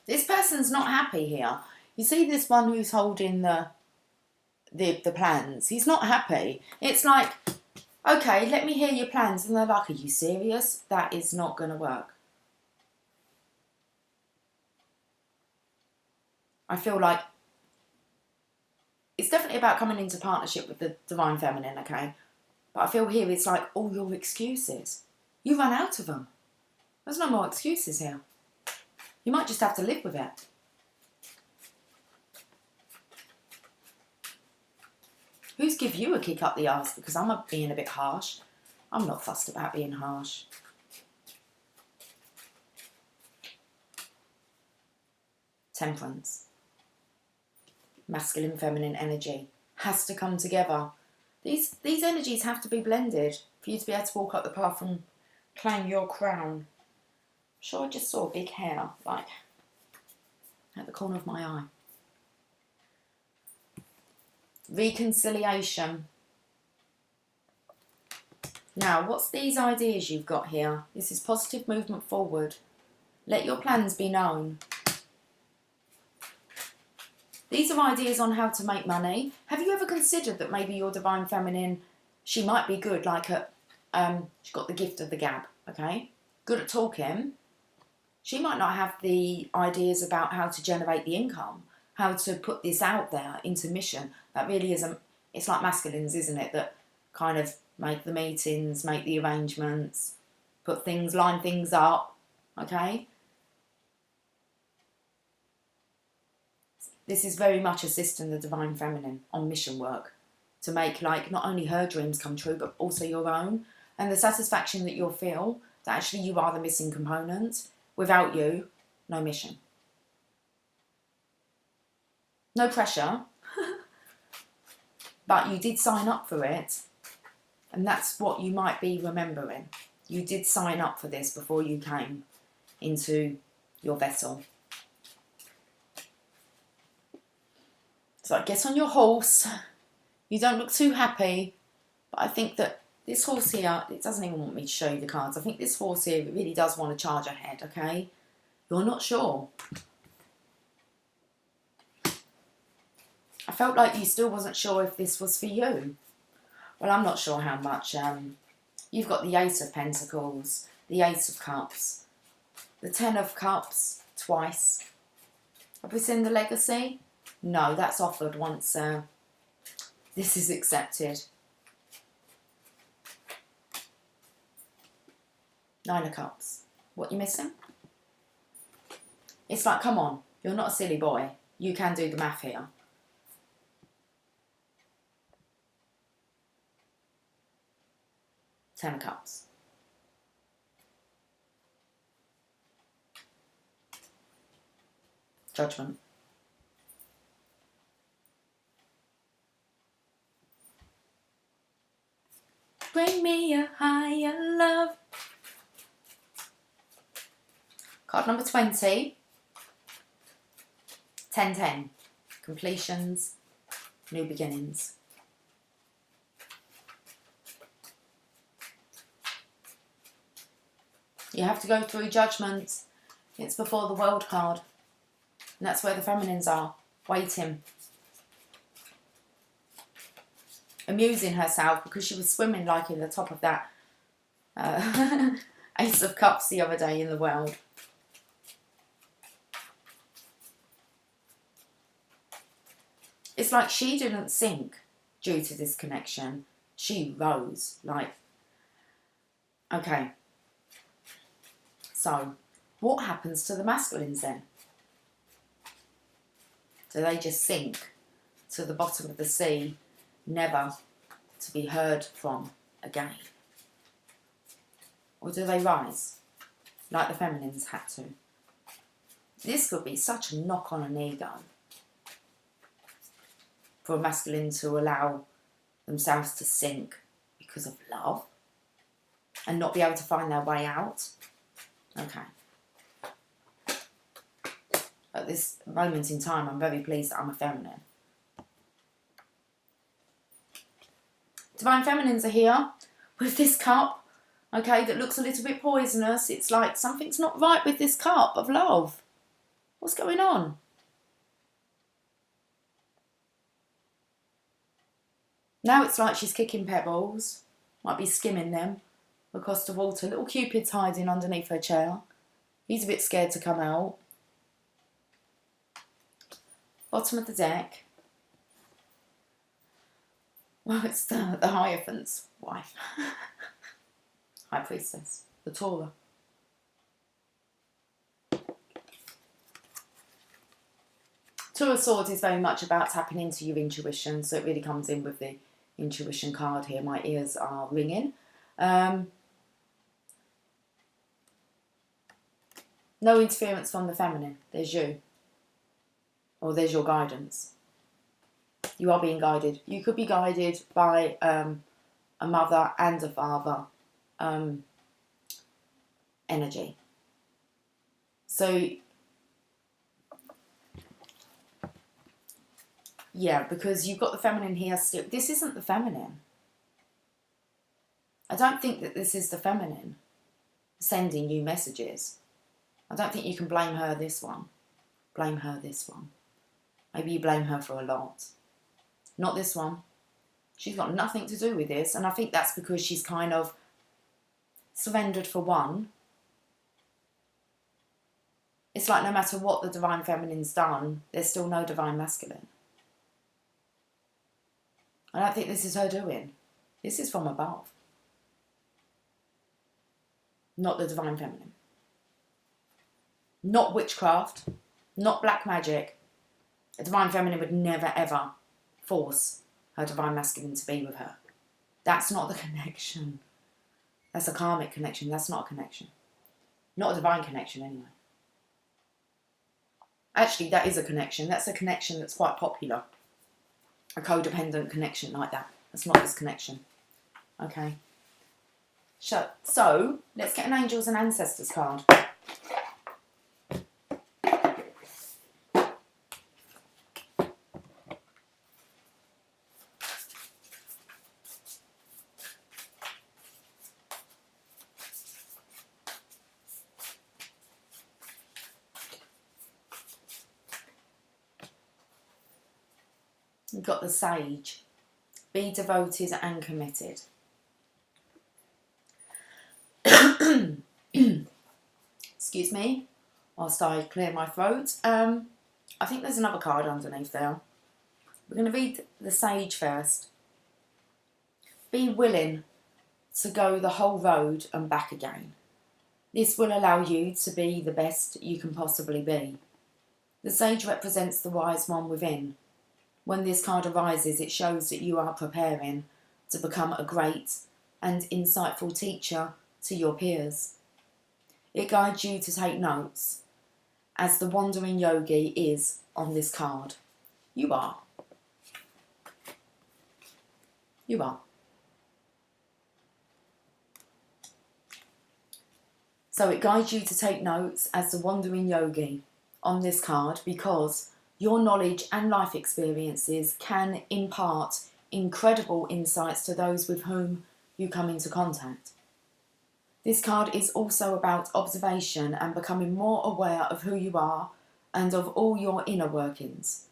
This person's not happy here. You see this one who's holding the plans. He's not happy. It's like, okay, let me hear your plans. And they're like, are you serious? That is not going to work. I feel like it's definitely about coming into partnership with the Divine Feminine, okay? But I feel here it's like all your excuses. You run out of them. There's no more excuses here. You might just have to live with it. Who's give you a kick up the arse? Because I'm being a bit harsh. I'm not fussed about being harsh. Temperance. Masculine, feminine energy has to come together. These energies have to be blended for you to be able to walk up the path and claim your crown. I'm sure I just saw a big hair, like, at the corner of my eye. Reconciliation. Now, what's these ideas you've got here? This is positive movement forward. Let your plans be known. These are ideas on how to make money. Have you ever considered that maybe your Divine Feminine, she might be good, like she's got the gift of the gab, okay? Good at talking. She might not have the ideas about how to generate the income, how to put this out there into mission. That really isn't, it's like masculines, isn't it? That kind of make the meetings, make the arrangements, put things, line things up, okay? This is very much assisting the Divine Feminine on mission work to make, like, not only her dreams come true, but also your own. And the satisfaction that you'll feel that actually you are the missing component. Without you, no mission. No pressure. But you did sign up for it. And that's what you might be remembering. You did sign up for this before you came into your vessel. So get on your horse. You don't look too happy. But I think that this horse here, it doesn't even want me to show you the cards. I think this horse here really does want to charge ahead, okay? You're not sure. I felt like you still wasn't sure if this was for you. Well, I'm not sure how much. You've got the Ace of Pentacles, the Ace of Cups, the Ten of Cups twice. Have we seen the Legacy? No, that's offered once this is accepted. Nine of Cups. What you missing? It's like, come on, you're not a silly boy. You can do the math here. Ten of Cups. Judgment. Bring me a higher love. Card number 20. 10-10. Completions. New beginnings. You have to go through judgment. It's before the World card. And that's where the feminines are. Waiting. Amusing herself because she was swimming like in the top of that Ace of Cups the other day in the World. it's like she didn't sink due to this connection. She rose. Like, okay. So, what happens to the masculines then? Do they just sink to the bottom of the sea, never to be heard from again? Or do they rise, like the feminines had to? This could be such a knock on an ego for a masculine to allow themselves to sink because of love and not be able to find their way out. Okay. At this moment in time, I'm very pleased that I'm a feminine. Divine feminines are here with this cup, okay, that looks a little bit poisonous. It's like something's not right with this cup of love. What's going on? Now it's like she's kicking pebbles, might be skimming them across the water. Little Cupid's hiding underneath her chair. He's a bit scared to come out. Bottom of the deck. Well, it's the Hierophant's wife. High Priestess, the Torah. Two of Swords is very much about tapping into your intuition, so it really comes in with the intuition card here. My ears are ringing. No interference from the feminine. There's you. Or there's your guidance. You are being guided. You could be guided by a mother and a father energy. So, yeah, because you've got the feminine here still. This isn't the feminine. I don't think that this is the feminine sending you messages. I don't think you can blame her this one. Blame her this one. Maybe you blame her for a lot. Not this one. She's got nothing to do with this, and I think that's because she's kind of surrendered for one. It's like no matter what the divine feminine's done, there's still no divine masculine. I don't think this is her doing. This is from above. Not the divine feminine. Not witchcraft. Not black magic. A divine feminine would never ever force her divine masculine to be with her. That's not the connection. That's a karmic connection. That's not a connection. Not a divine connection anyway. Actually, that is a connection. That's a connection that's quite popular. A codependent connection like that. That's not this connection. Okay. So, let's get an Angels and Ancestors card. We've got the Sage. Be devoted and committed. Excuse me, whilst I clear my throat. I think there's another card underneath there. We're going to read the Sage first. Be willing to go the whole road and back again. This will allow you to be the best you can possibly be. The Sage represents the wise one within. When this card arises, it shows that you are preparing to become a great and insightful teacher to your peers. It guides you to take notes, as the wandering yogi is on this card. You are. You are. So it guides you to take notes as the wandering yogi on this card, because your knowledge and life experiences can impart incredible insights to those with whom you come into contact. This card is also about observation and becoming more aware of who you are and of all your inner workings,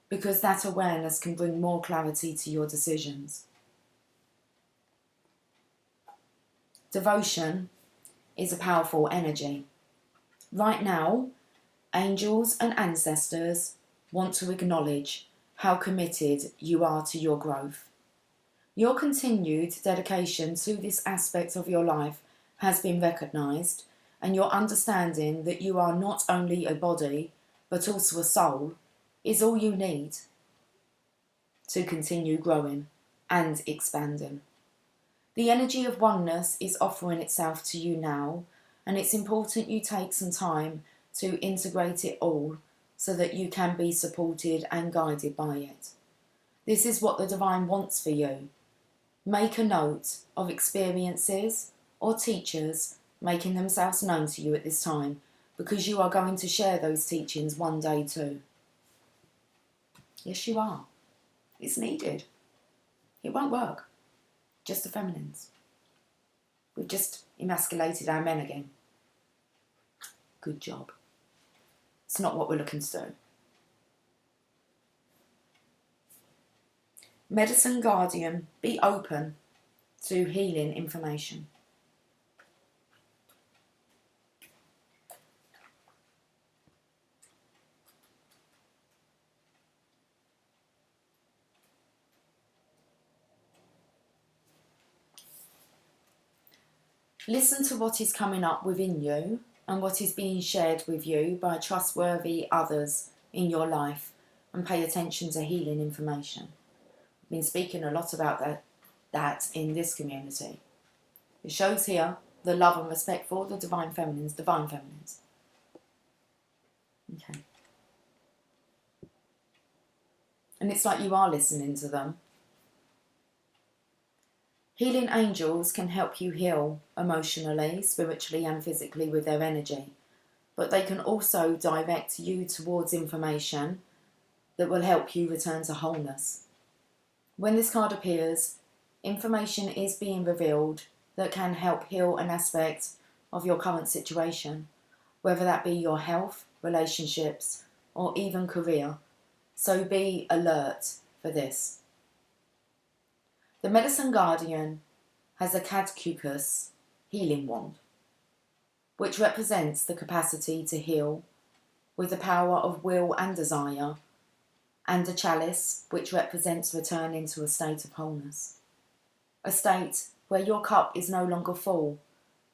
because that awareness can bring more clarity to your decisions. Devotion is a powerful energy. Right now, angels and ancestors want to acknowledge how committed you are to your growth. Your continued dedication to this aspect of your life has been recognised, and your understanding that you are not only a body but also a soul is all you need to continue growing and expanding. The energy of oneness is offering itself to you now, and it's important you take some time to integrate it all so that you can be supported and guided by it. This is what the divine wants for you. Make a note of experiences or teachers making themselves known to you at this time, because you are going to share those teachings one day too. Yes, you are. It's needed. It won't work. Just the feminines. We've just emasculated our men again. Good job. It's not what we're looking to do. Medicine Guardian, be open to healing information. Listen to what is coming up within you and what is being shared with you by trustworthy others in your life, and pay attention to healing information. I've been speaking a lot about that in this community. It shows here the love and respect for the divine feminines. Okay. And it's like you are listening to them. Healing angels can help you heal emotionally, spiritually and physically with their energy, but they can also direct you towards information that will help you return to wholeness. When this card appears, information is being revealed that can help heal an aspect of your current situation, whether that be your health, relationships, or even career. So be alert for this. The Medicine Guardian has a caducous healing wand, which represents the capacity to heal with the power of will and desire, and a chalice, which represents returning to a state of wholeness, a state where your cup is no longer full,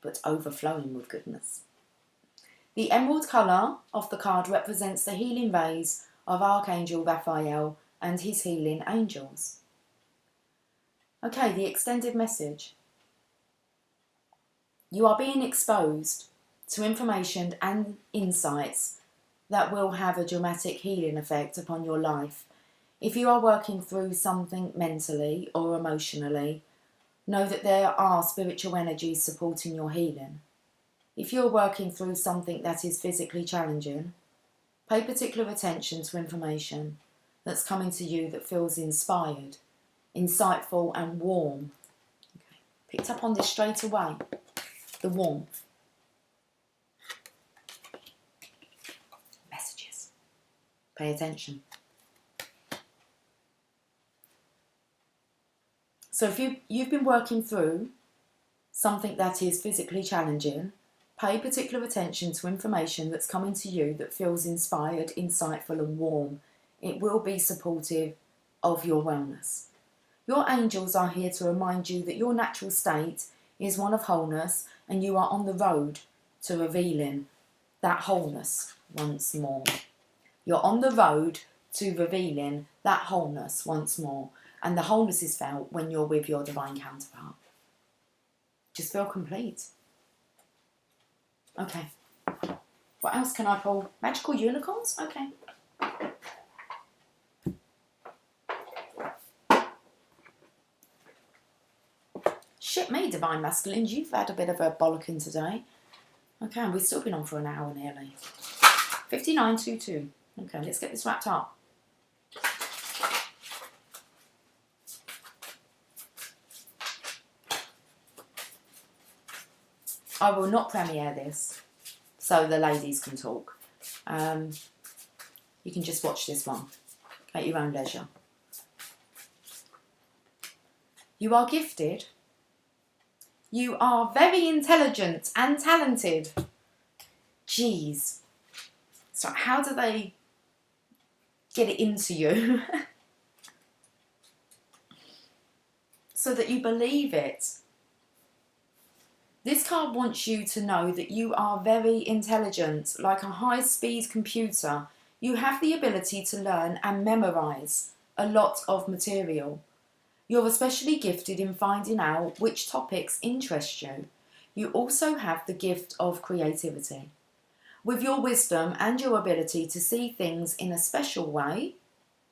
but overflowing with goodness. The emerald colour of the card represents the healing rays of Archangel Raphael and his healing angels. Okay, the extended message. You are being exposed to information and insights that will have a dramatic healing effect upon your life. If you are working through something mentally or emotionally, know that there are spiritual energies supporting your healing. If you are working through something that is physically challenging, pay particular attention to information that's coming to you that feels inspired, insightful and warm. Okay. Picked up on this straight away. The warmth. Messages. Pay attention. So if you've been working through something that is physically challenging, pay particular attention to information that's coming to you that feels inspired, insightful and warm. It will be supportive of your wellness. Your angels are here to remind you that your natural state is one of wholeness, and you are on the road to revealing that wholeness once more. You're on the road to revealing that wholeness once more, and the wholeness is felt when you're with your divine counterpart. Just feel complete. Okay. What else can I pull? Magical unicorns? Okay. Shit me, divine masculines, you've had a bit of a bollocking today. Okay, and we've still been on for an hour nearly. 5922. Okay, let's get this wrapped up. I will not premiere this so the ladies can talk. You can just watch this one at your own leisure. You are gifted. You are very intelligent and talented. Jeez. So how do they get it into you? so that you believe it. This card wants you to know that you are very intelligent, like a high-speed computer. You have the ability to learn and memorise a lot of material. You're especially gifted in finding out which topics interest you. You also have the gift of creativity. With your wisdom and your ability to see things in a special way,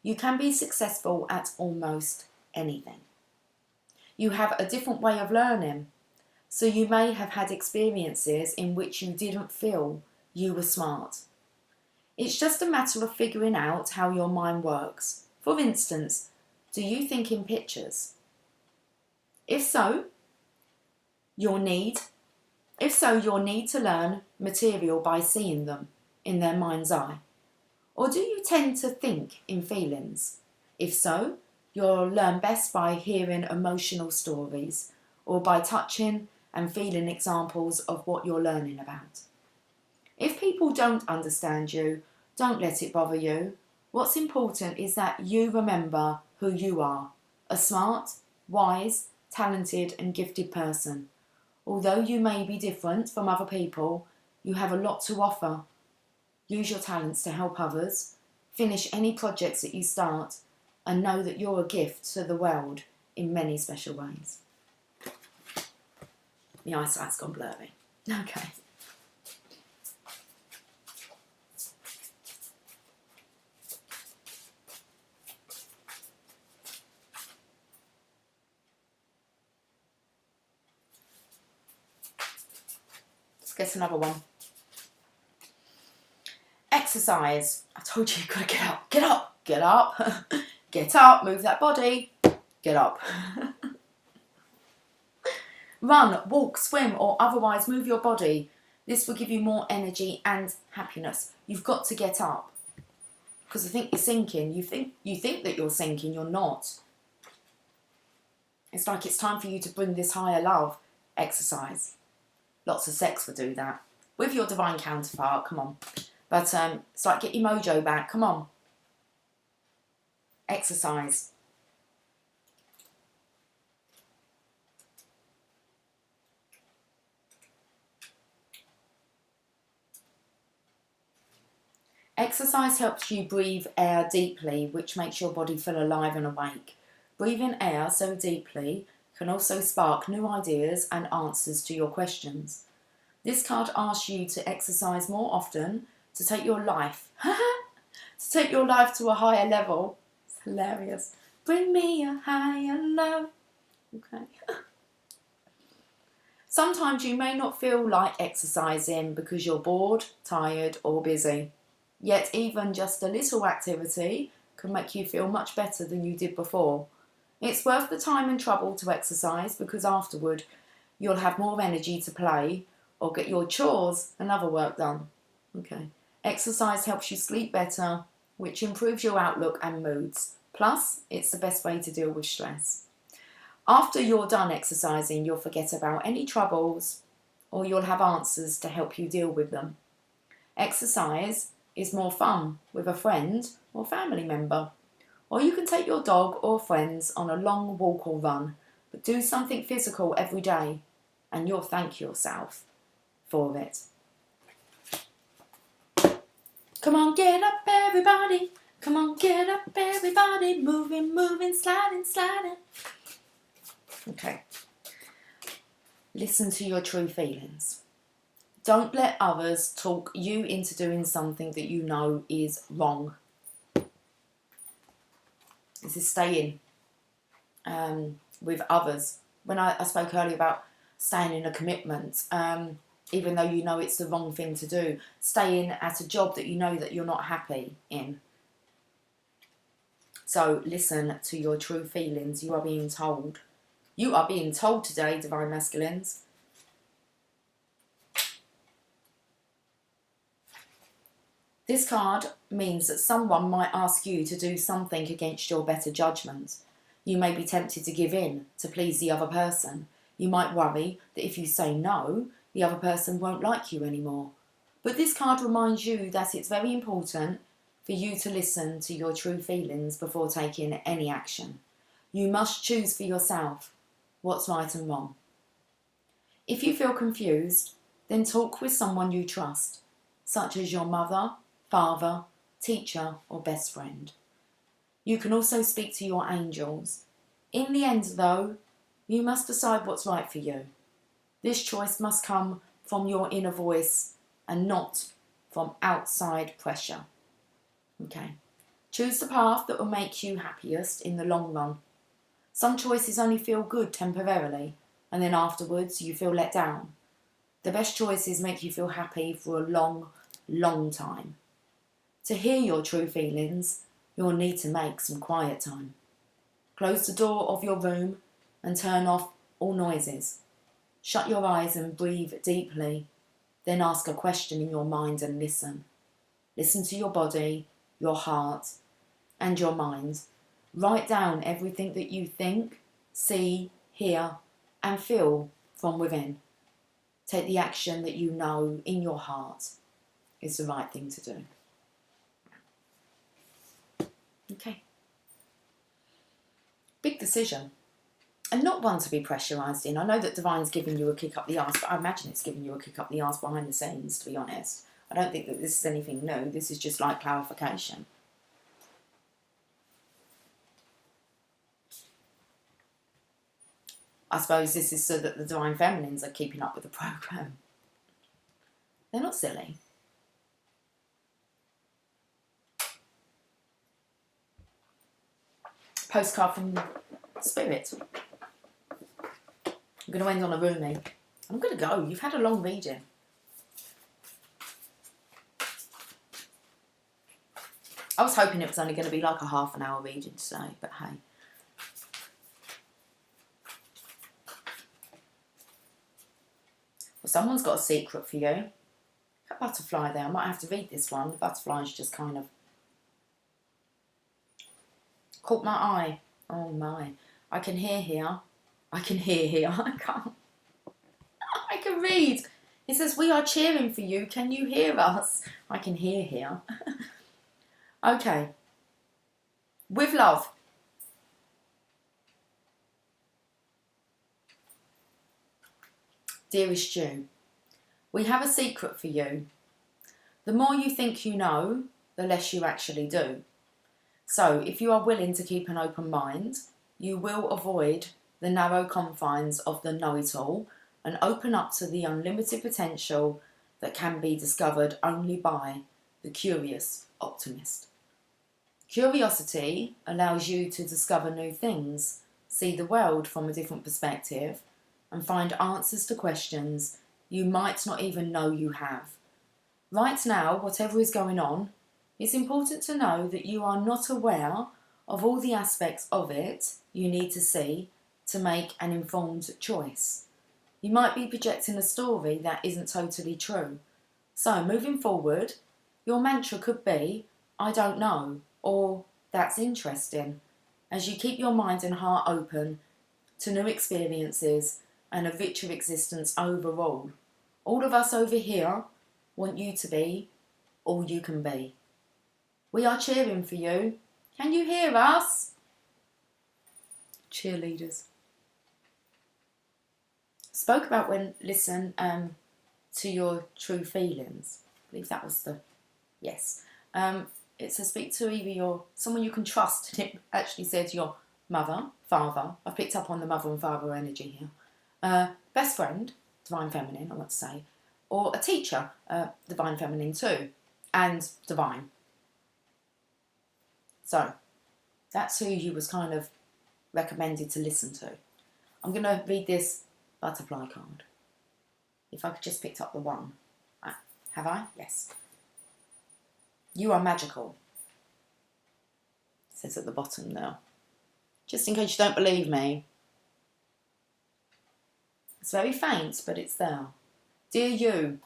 you can be successful at almost anything. You have a different way of learning, so you may have had experiences in which you didn't feel you were smart. It's just a matter of figuring out how your mind works. For instance, do you think in pictures? If so, your need to learn material by seeing them in their mind's eye. Or do you tend to think in feelings? If so, you'll learn best by hearing emotional stories or by touching and feeling examples of what you're learning about. If people don't understand you, don't let it bother you. What's important is that you remember who you are, a smart, wise, talented and gifted person. Although you may be different from other people, you have a lot to offer. Use your talents to help others, finish any projects that you start, and know that you're a gift to the world in many special ways. My eyesight's gone blurry. Okay. Let's get another one. Exercise. I told you you've got to get up. Get up. Get up. Get up. Move that body. Get up. Run, walk, swim, or otherwise move your body. This will give you more energy and happiness. You've got to get up. Because I think you're sinking. You think that you're sinking. You're not. It's like it's time for you to bring this higher love. Exercise. Lots of sex will do that. With your divine counterpart, come on. But it's like get your mojo back, come on. Exercise. Exercise helps you breathe air deeply, which makes your body feel alive and awake. Breathing air so deeply can also spark new ideas and answers to your questions. This card asks you to exercise more often, to take your life to a higher level. It's hilarious. Bring me a higher love. Okay. Sometimes you may not feel like exercising because you're bored, tired or busy. Yet even just a little activity can make you feel much better than you did before. It's worth the time and trouble to exercise because afterward you'll have more energy to play or get your chores and other work done. Okay. Exercise helps you sleep better, which improves your outlook and moods. Plus, it's the best way to deal with stress. After you're done exercising, you'll forget about any troubles or you'll have answers to help you deal with them. Exercise is more fun with a friend or family member. Or you can take your dog or friends on a long walk or run, but do something physical every day and you'll thank yourself for it. Come on, get up everybody. Come on, get up everybody. Moving, moving, sliding, sliding. Okay. Listen to your true feelings. Don't let others talk you into doing something that you know is wrong. This is staying with others. When I spoke earlier about staying in a commitment, even though you know it's the wrong thing to do, staying at a job that you know that you're not happy in. So listen to your true feelings. You are being told. You are being told today, Divine Masculines. This card means that someone might ask you to do something against your better judgment. You may be tempted to give in to please the other person. You might worry that if you say no, the other person won't like you anymore. But this card reminds you that it's very important for you to listen to your true feelings before taking any action. You must choose for yourself. what's right and wrong. If you feel confused, then talk with someone you trust, such as your mother, father, teacher, or best friend. You can also speak to your angels. In the end, though, you must decide what's right for you. This choice must come from your inner voice and not from outside pressure. Okay. Choose the path that will make you happiest in the long run. Some choices only feel good temporarily, and then afterwards you feel let down. The best choices make you feel happy for a long, long time. To hear your true feelings, you'll need to make some quiet time. Close the door of your room and turn off all noises. Shut your eyes and breathe deeply. Then ask a question in your mind and listen. Listen to your body, your heart, and your mind. Write down everything that you think, see, hear, and feel from within. Take the action that you know in your heart is the right thing to do. Okay. Big decision. And not one to be pressurised in. I know that Divine's giving you a kick up the arse, but I imagine it's giving you a kick up the arse behind the scenes, to be honest. I don't think that this is anything new. This is just like clarification. I suppose this is so that the Divine Feminines are keeping up with the programme. They're not silly. Postcard from Spirit. I'm going to end on a roomie. I'm going to go. You've had a long reading. I was hoping it was only going to be like a half an hour reading today, but hey. Well, someone's got a secret for you. That butterfly there. I might have to read this one. The butterfly's just kind of caught my eye. Oh my. I can hear here. I can hear here. I can't. I can read. It says, we are cheering for you. Can you hear us? I can hear here. Okay. With love. Dearest Ju, we have a secret for you. The more you think you know, the less you actually do. So, if you are willing to keep an open mind, you will avoid the narrow confines of the know-it-all and open up to the unlimited potential that can be discovered only by the curious optimist. Curiosity allows you to discover new things, see the world from a different perspective, and find answers to questions you might not even know you have. Right now, whatever is going on, it's important to know that you are not aware of all the aspects of it you need to see to make an informed choice. You might be projecting a story that isn't totally true. So, moving forward, your mantra could be, I don't know, or that's interesting, as you keep your mind and heart open to new experiences and a richer existence overall. All of us over here want you to be all you can be. We are cheering for you. Can you hear us? Cheerleaders. Spoke about when listen to your true feelings. I believe that was the yes. It says speak to either someone you can trust. And it actually said your mother, father. I've picked up on the mother and father energy here. Best friend, Divine Feminine, I want to say, or a teacher, Divine Feminine too, and Divine. So that's who you was kind of recommended to listen to. I'm going to read this butterfly card. If I could just picked up the one. Have I? Yes. You are magical. It says at the bottom now. Just in case you don't believe me. It's very faint, but it's there. Dear you.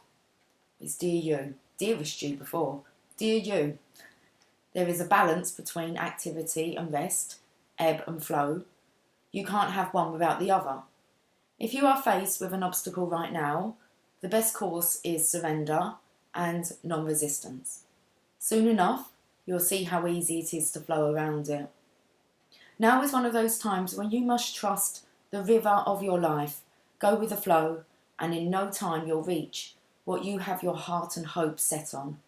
It's dear you. Dearest you before. Dear you. There is a balance between activity and rest, ebb and flow. You can't have one without the other. If you are faced with an obstacle right now, the best course is surrender and non-resistance. Soon enough, you'll see how easy it is to flow around it. Now is one of those times when you must trust the river of your life. Go with the flow, and in no time you'll reach what you have your heart and hope set on.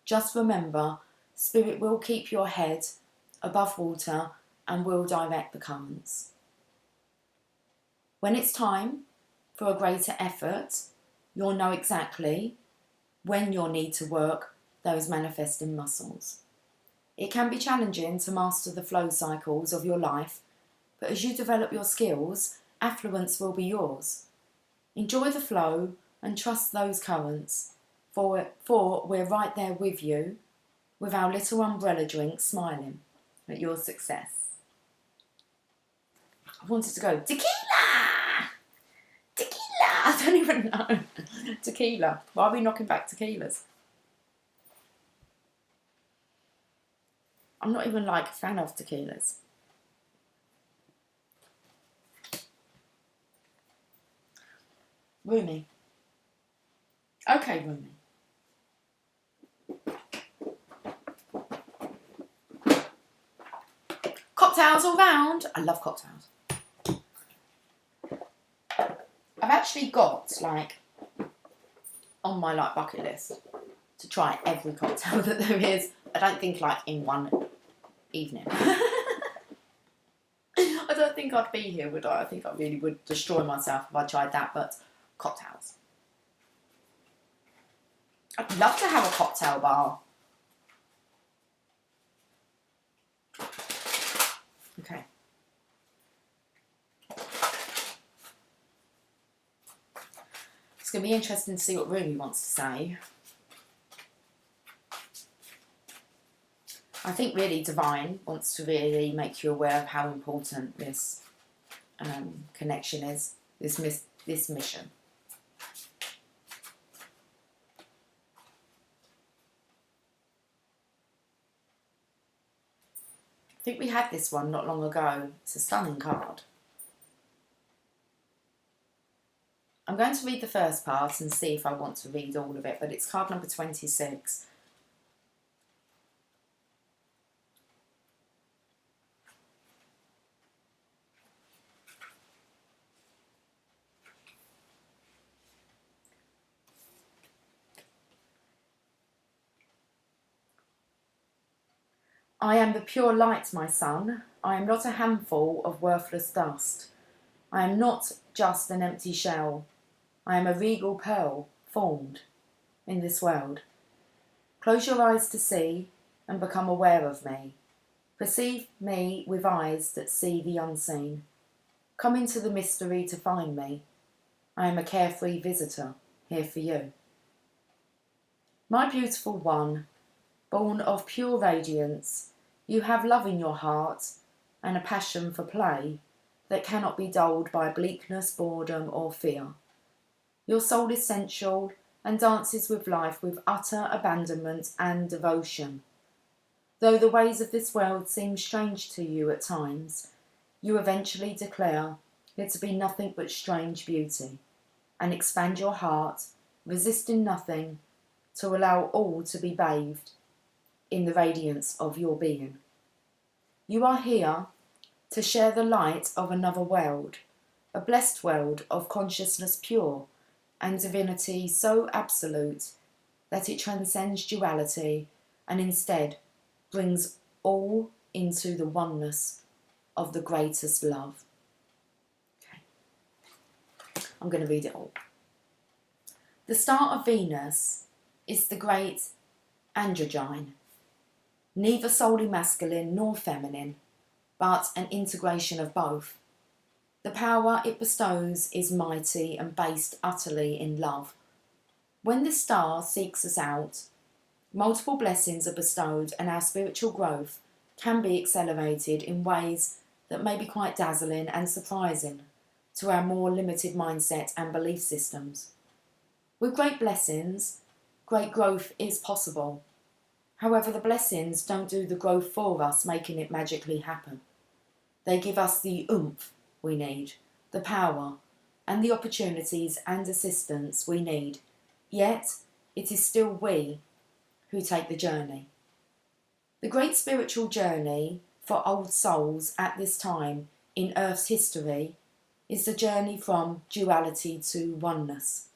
Just remember, Spirit will keep your head above water and will direct the currents. When it's time for a greater effort, you'll know exactly when you'll need to work those manifesting muscles. It can be challenging to master the flow cycles of your life, but as you develop your skills, affluence will be yours. Enjoy the flow and trust those currents, for we're right there with you, with our little umbrella drink smiling at your success. I wanted to go, tequila! Tequila! I don't even know. Tequila. Why are we knocking back tequilas? I'm not even like a fan of tequilas. Roomy. Okay, Roomy. Cocktails all round. I love cocktails. I've actually got on my bucket list to try every cocktail that there is. I don't think in one evening. I don't think I'd be here, would I? I think I really would destroy myself if I tried that, but cocktails. I'd love to have a cocktail bar. Okay. It's going to be interesting to see what Rumi wants to say. I think really Divine wants to really make you aware of how important this connection is, this mission. I think we had this one not long ago. It's a stunning card. I'm going to read the first part and see if I want to read all of it, but it's card number 26. I am the pure light, my son. I am not a handful of worthless dust. I am not just an empty shell. I am a regal pearl formed in this world. Close your eyes to see and become aware of me. Perceive me with eyes that see the unseen. Come into the mystery to find me. I am a carefree visitor here for you. My beautiful one, born of pure radiance, you have love in your heart and a passion for play that cannot be dulled by bleakness, boredom or fear. Your soul is sensual and dances with life with utter abandonment and devotion. Though the ways of this world seem strange to you at times, you eventually declare it to be nothing but strange beauty, and expand your heart, resisting nothing, to allow all to be bathed in the radiance of your being. You are here to share the light of another world, a blessed world of consciousness pure and divinity so absolute that it transcends duality and instead brings all into the oneness of the greatest love. Okay. I'm going to read it all. The star of Venus is the great androgyne, neither solely masculine nor feminine, but an integration of both. The power it bestows is mighty and based utterly in love. When this star seeks us out, multiple blessings are bestowed and our spiritual growth can be accelerated in ways that may be quite dazzling and surprising to our more limited mindset and belief systems. With great blessings, great growth is possible. However, the blessings don't do the growth for us, making it magically happen. They give us the oomph we need, the power, and the opportunities and assistance we need. Yet, it is still we who take the journey. The great spiritual journey for old souls at this time in Earth's history is the journey from duality to oneness.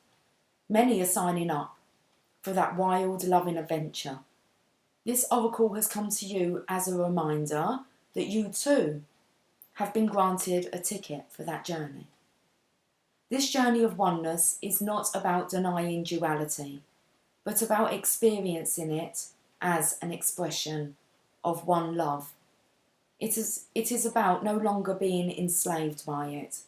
Many are signing up for that wild, loving adventure. This oracle has come to you as a reminder that you too have been granted a ticket for that journey. This journey of oneness is not about denying duality, but about experiencing it as an expression of one love. It is about no longer being enslaved by it.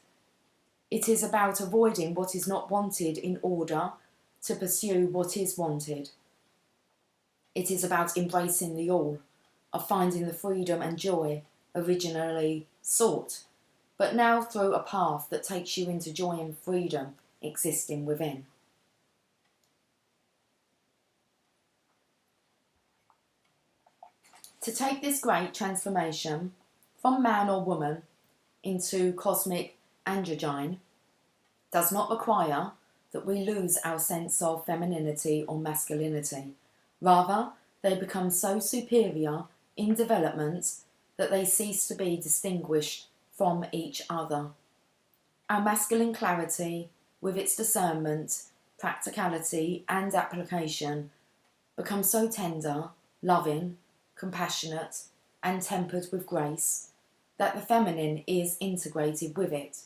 It is about avoiding what is not wanted in order to pursue what is wanted. It is about embracing the all, of finding the freedom and joy originally sought, but now through a path that takes you into joy and freedom existing within. To take this great transformation from man or woman into cosmic androgyne does not require that we lose our sense of femininity or masculinity. Rather, they become so superior in development that they cease to be distinguished from each other. Our masculine clarity, with its discernment, practicality and application, becomes so tender, loving, compassionate and tempered with grace that the feminine is integrated with it.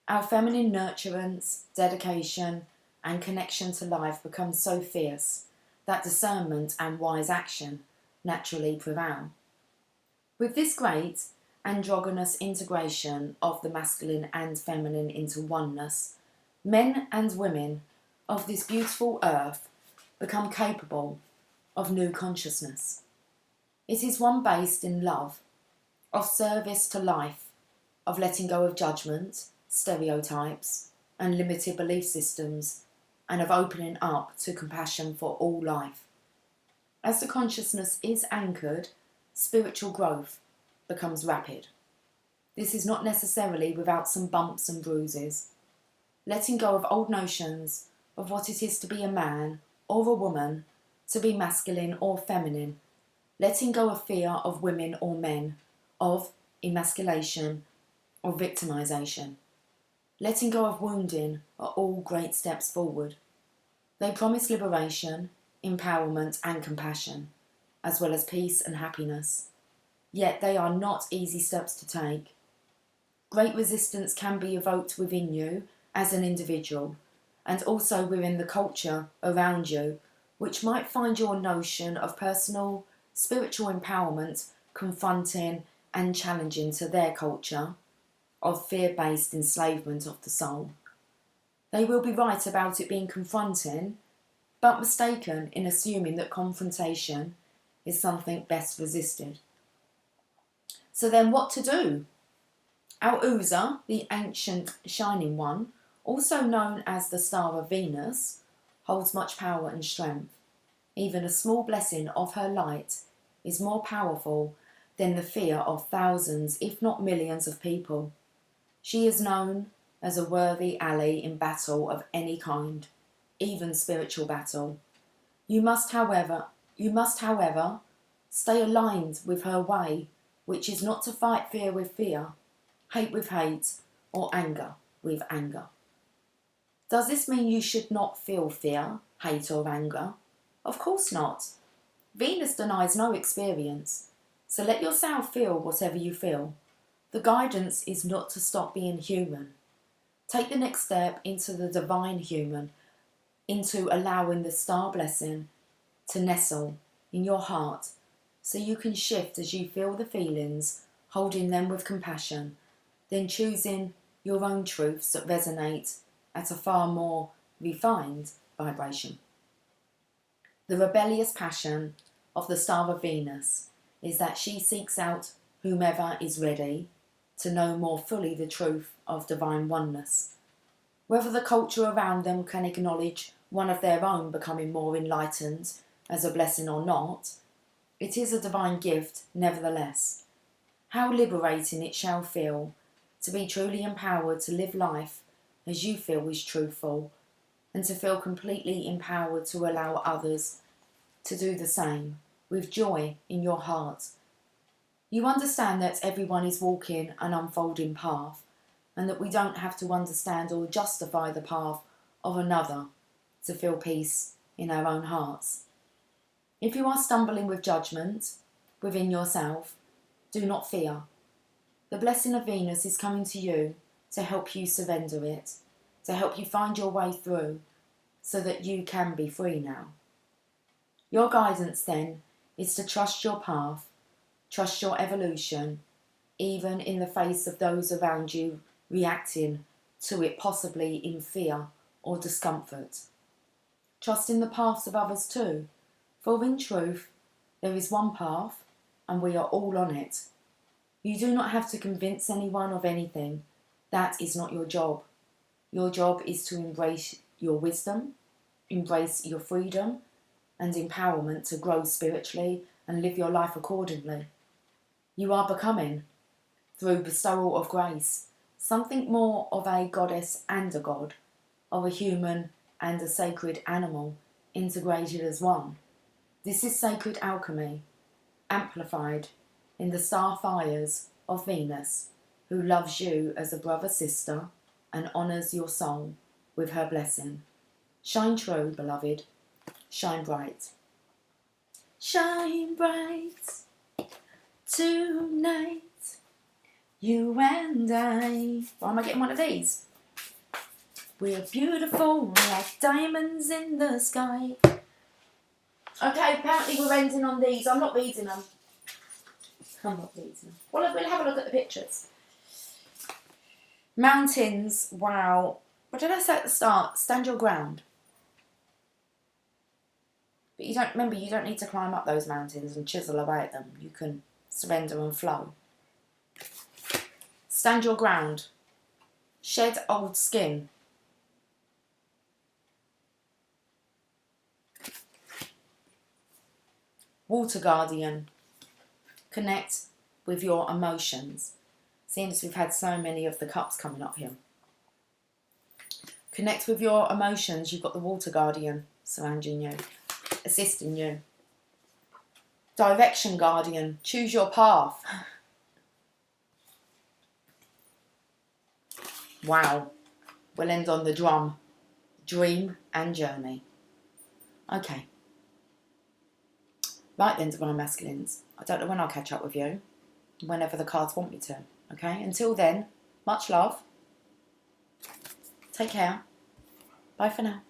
Our feminine nurturance, dedication and connection to life becomes so fierce that discernment and wise action naturally prevail. With this great androgynous integration of the masculine and feminine into oneness, men and women of this beautiful earth become capable of new consciousness. It is one based in love, of service to life, of letting go of judgment, stereotypes, and limited belief systems, and of opening up to compassion for all life. As the consciousness is anchored, spiritual growth becomes rapid. This is not necessarily without some bumps and bruises. Letting go of old notions of what it is to be a man or a woman, to be masculine or feminine, letting go of fear of women or men, of emasculation or victimization. Letting go of wounding are all great steps forward. They promise liberation, empowerment and compassion, as well as peace and happiness. Yet they are not easy steps to take. Great resistance can be evoked within you as an individual, and also within the culture around you, which might find your notion of personal spiritual empowerment confronting and challenging to their culture of fear-based enslavement of the soul. They will be right about it being confronting, but mistaken in assuming that confrontation is something best resisted. So then what to do? Our Uza, the ancient shining one, also known as the Star of Venus, holds much power and strength. Even a small blessing of her light is more powerful than the fear of thousands, if not millions of people. She is known as a worthy ally in battle of any kind, even spiritual battle. You must, however, stay aligned with her way, which is not to fight fear with fear, hate with hate, or anger with anger. Does this mean you should not feel fear, hate, or anger? Of course not. Venus denies no experience, so let yourself feel whatever you feel. The guidance is not to stop being human. Take the next step into the divine human, into allowing the star blessing to nestle in your heart so you can shift as you feel the feelings, holding them with compassion, then choosing your own truths that resonate at a far more refined vibration. The rebellious passion of the Star of Venus is that she seeks out whomever is ready to know more fully the truth of divine oneness. Whether the culture around them can acknowledge one of their own becoming more enlightened as a blessing or not, it is a divine gift nevertheless. How liberating it shall feel to be truly empowered to live life as you feel is truthful, and to feel completely empowered to allow others to do the same, with joy in your heart. You understand that everyone is walking an unfolding path, and that we don't have to understand or justify the path of another to feel peace in our own hearts. If you are stumbling with judgment within yourself, do not fear. The blessing of Venus is coming to you to help you surrender it, to help you find your way through so that you can be free now. Your guidance then is to trust your path, trust your evolution, even in the face of those around you reacting to it possibly in fear or discomfort. Trust in the paths of others too, for in truth, there is one path and we are all on it. You do not have to convince anyone of anything. That is not your job. Your job is to embrace your wisdom, embrace your freedom and empowerment to grow spiritually and live your life accordingly. You are becoming, through bestowal of grace, something more of a goddess and a god, of a human and a sacred animal integrated as one. This is sacred alchemy, amplified in the star fires of Venus, who loves you as a brother-sister and honours your soul with her blessing. Shine true, beloved. Shine bright. Shine bright tonight, you and I. Why am I getting one of these? We're beautiful like diamonds in the sky. Okay, apparently we're ending on these. I'm not reading them. I'm not reading them. Well, we'll have a look at the pictures. Mountains, wow. What did I say at the start? Stand your ground. But you don't need to climb up those mountains and chisel away at them. You can surrender and flow. Stand your ground. Shed old skin. Water guardian. Connect with your emotions. Seeing as we've had so many of the cups coming up here. Connect with your emotions. You've got the water guardian surrounding you, assisting you. Direction guardian. Choose your path. Wow. We'll end on the drum. Dream and journey. Okay. Right then, Divine Masculines. I don't know when I'll catch up with you. Whenever the cards want me to. Okay? Until then, much love. Take care. Bye for now.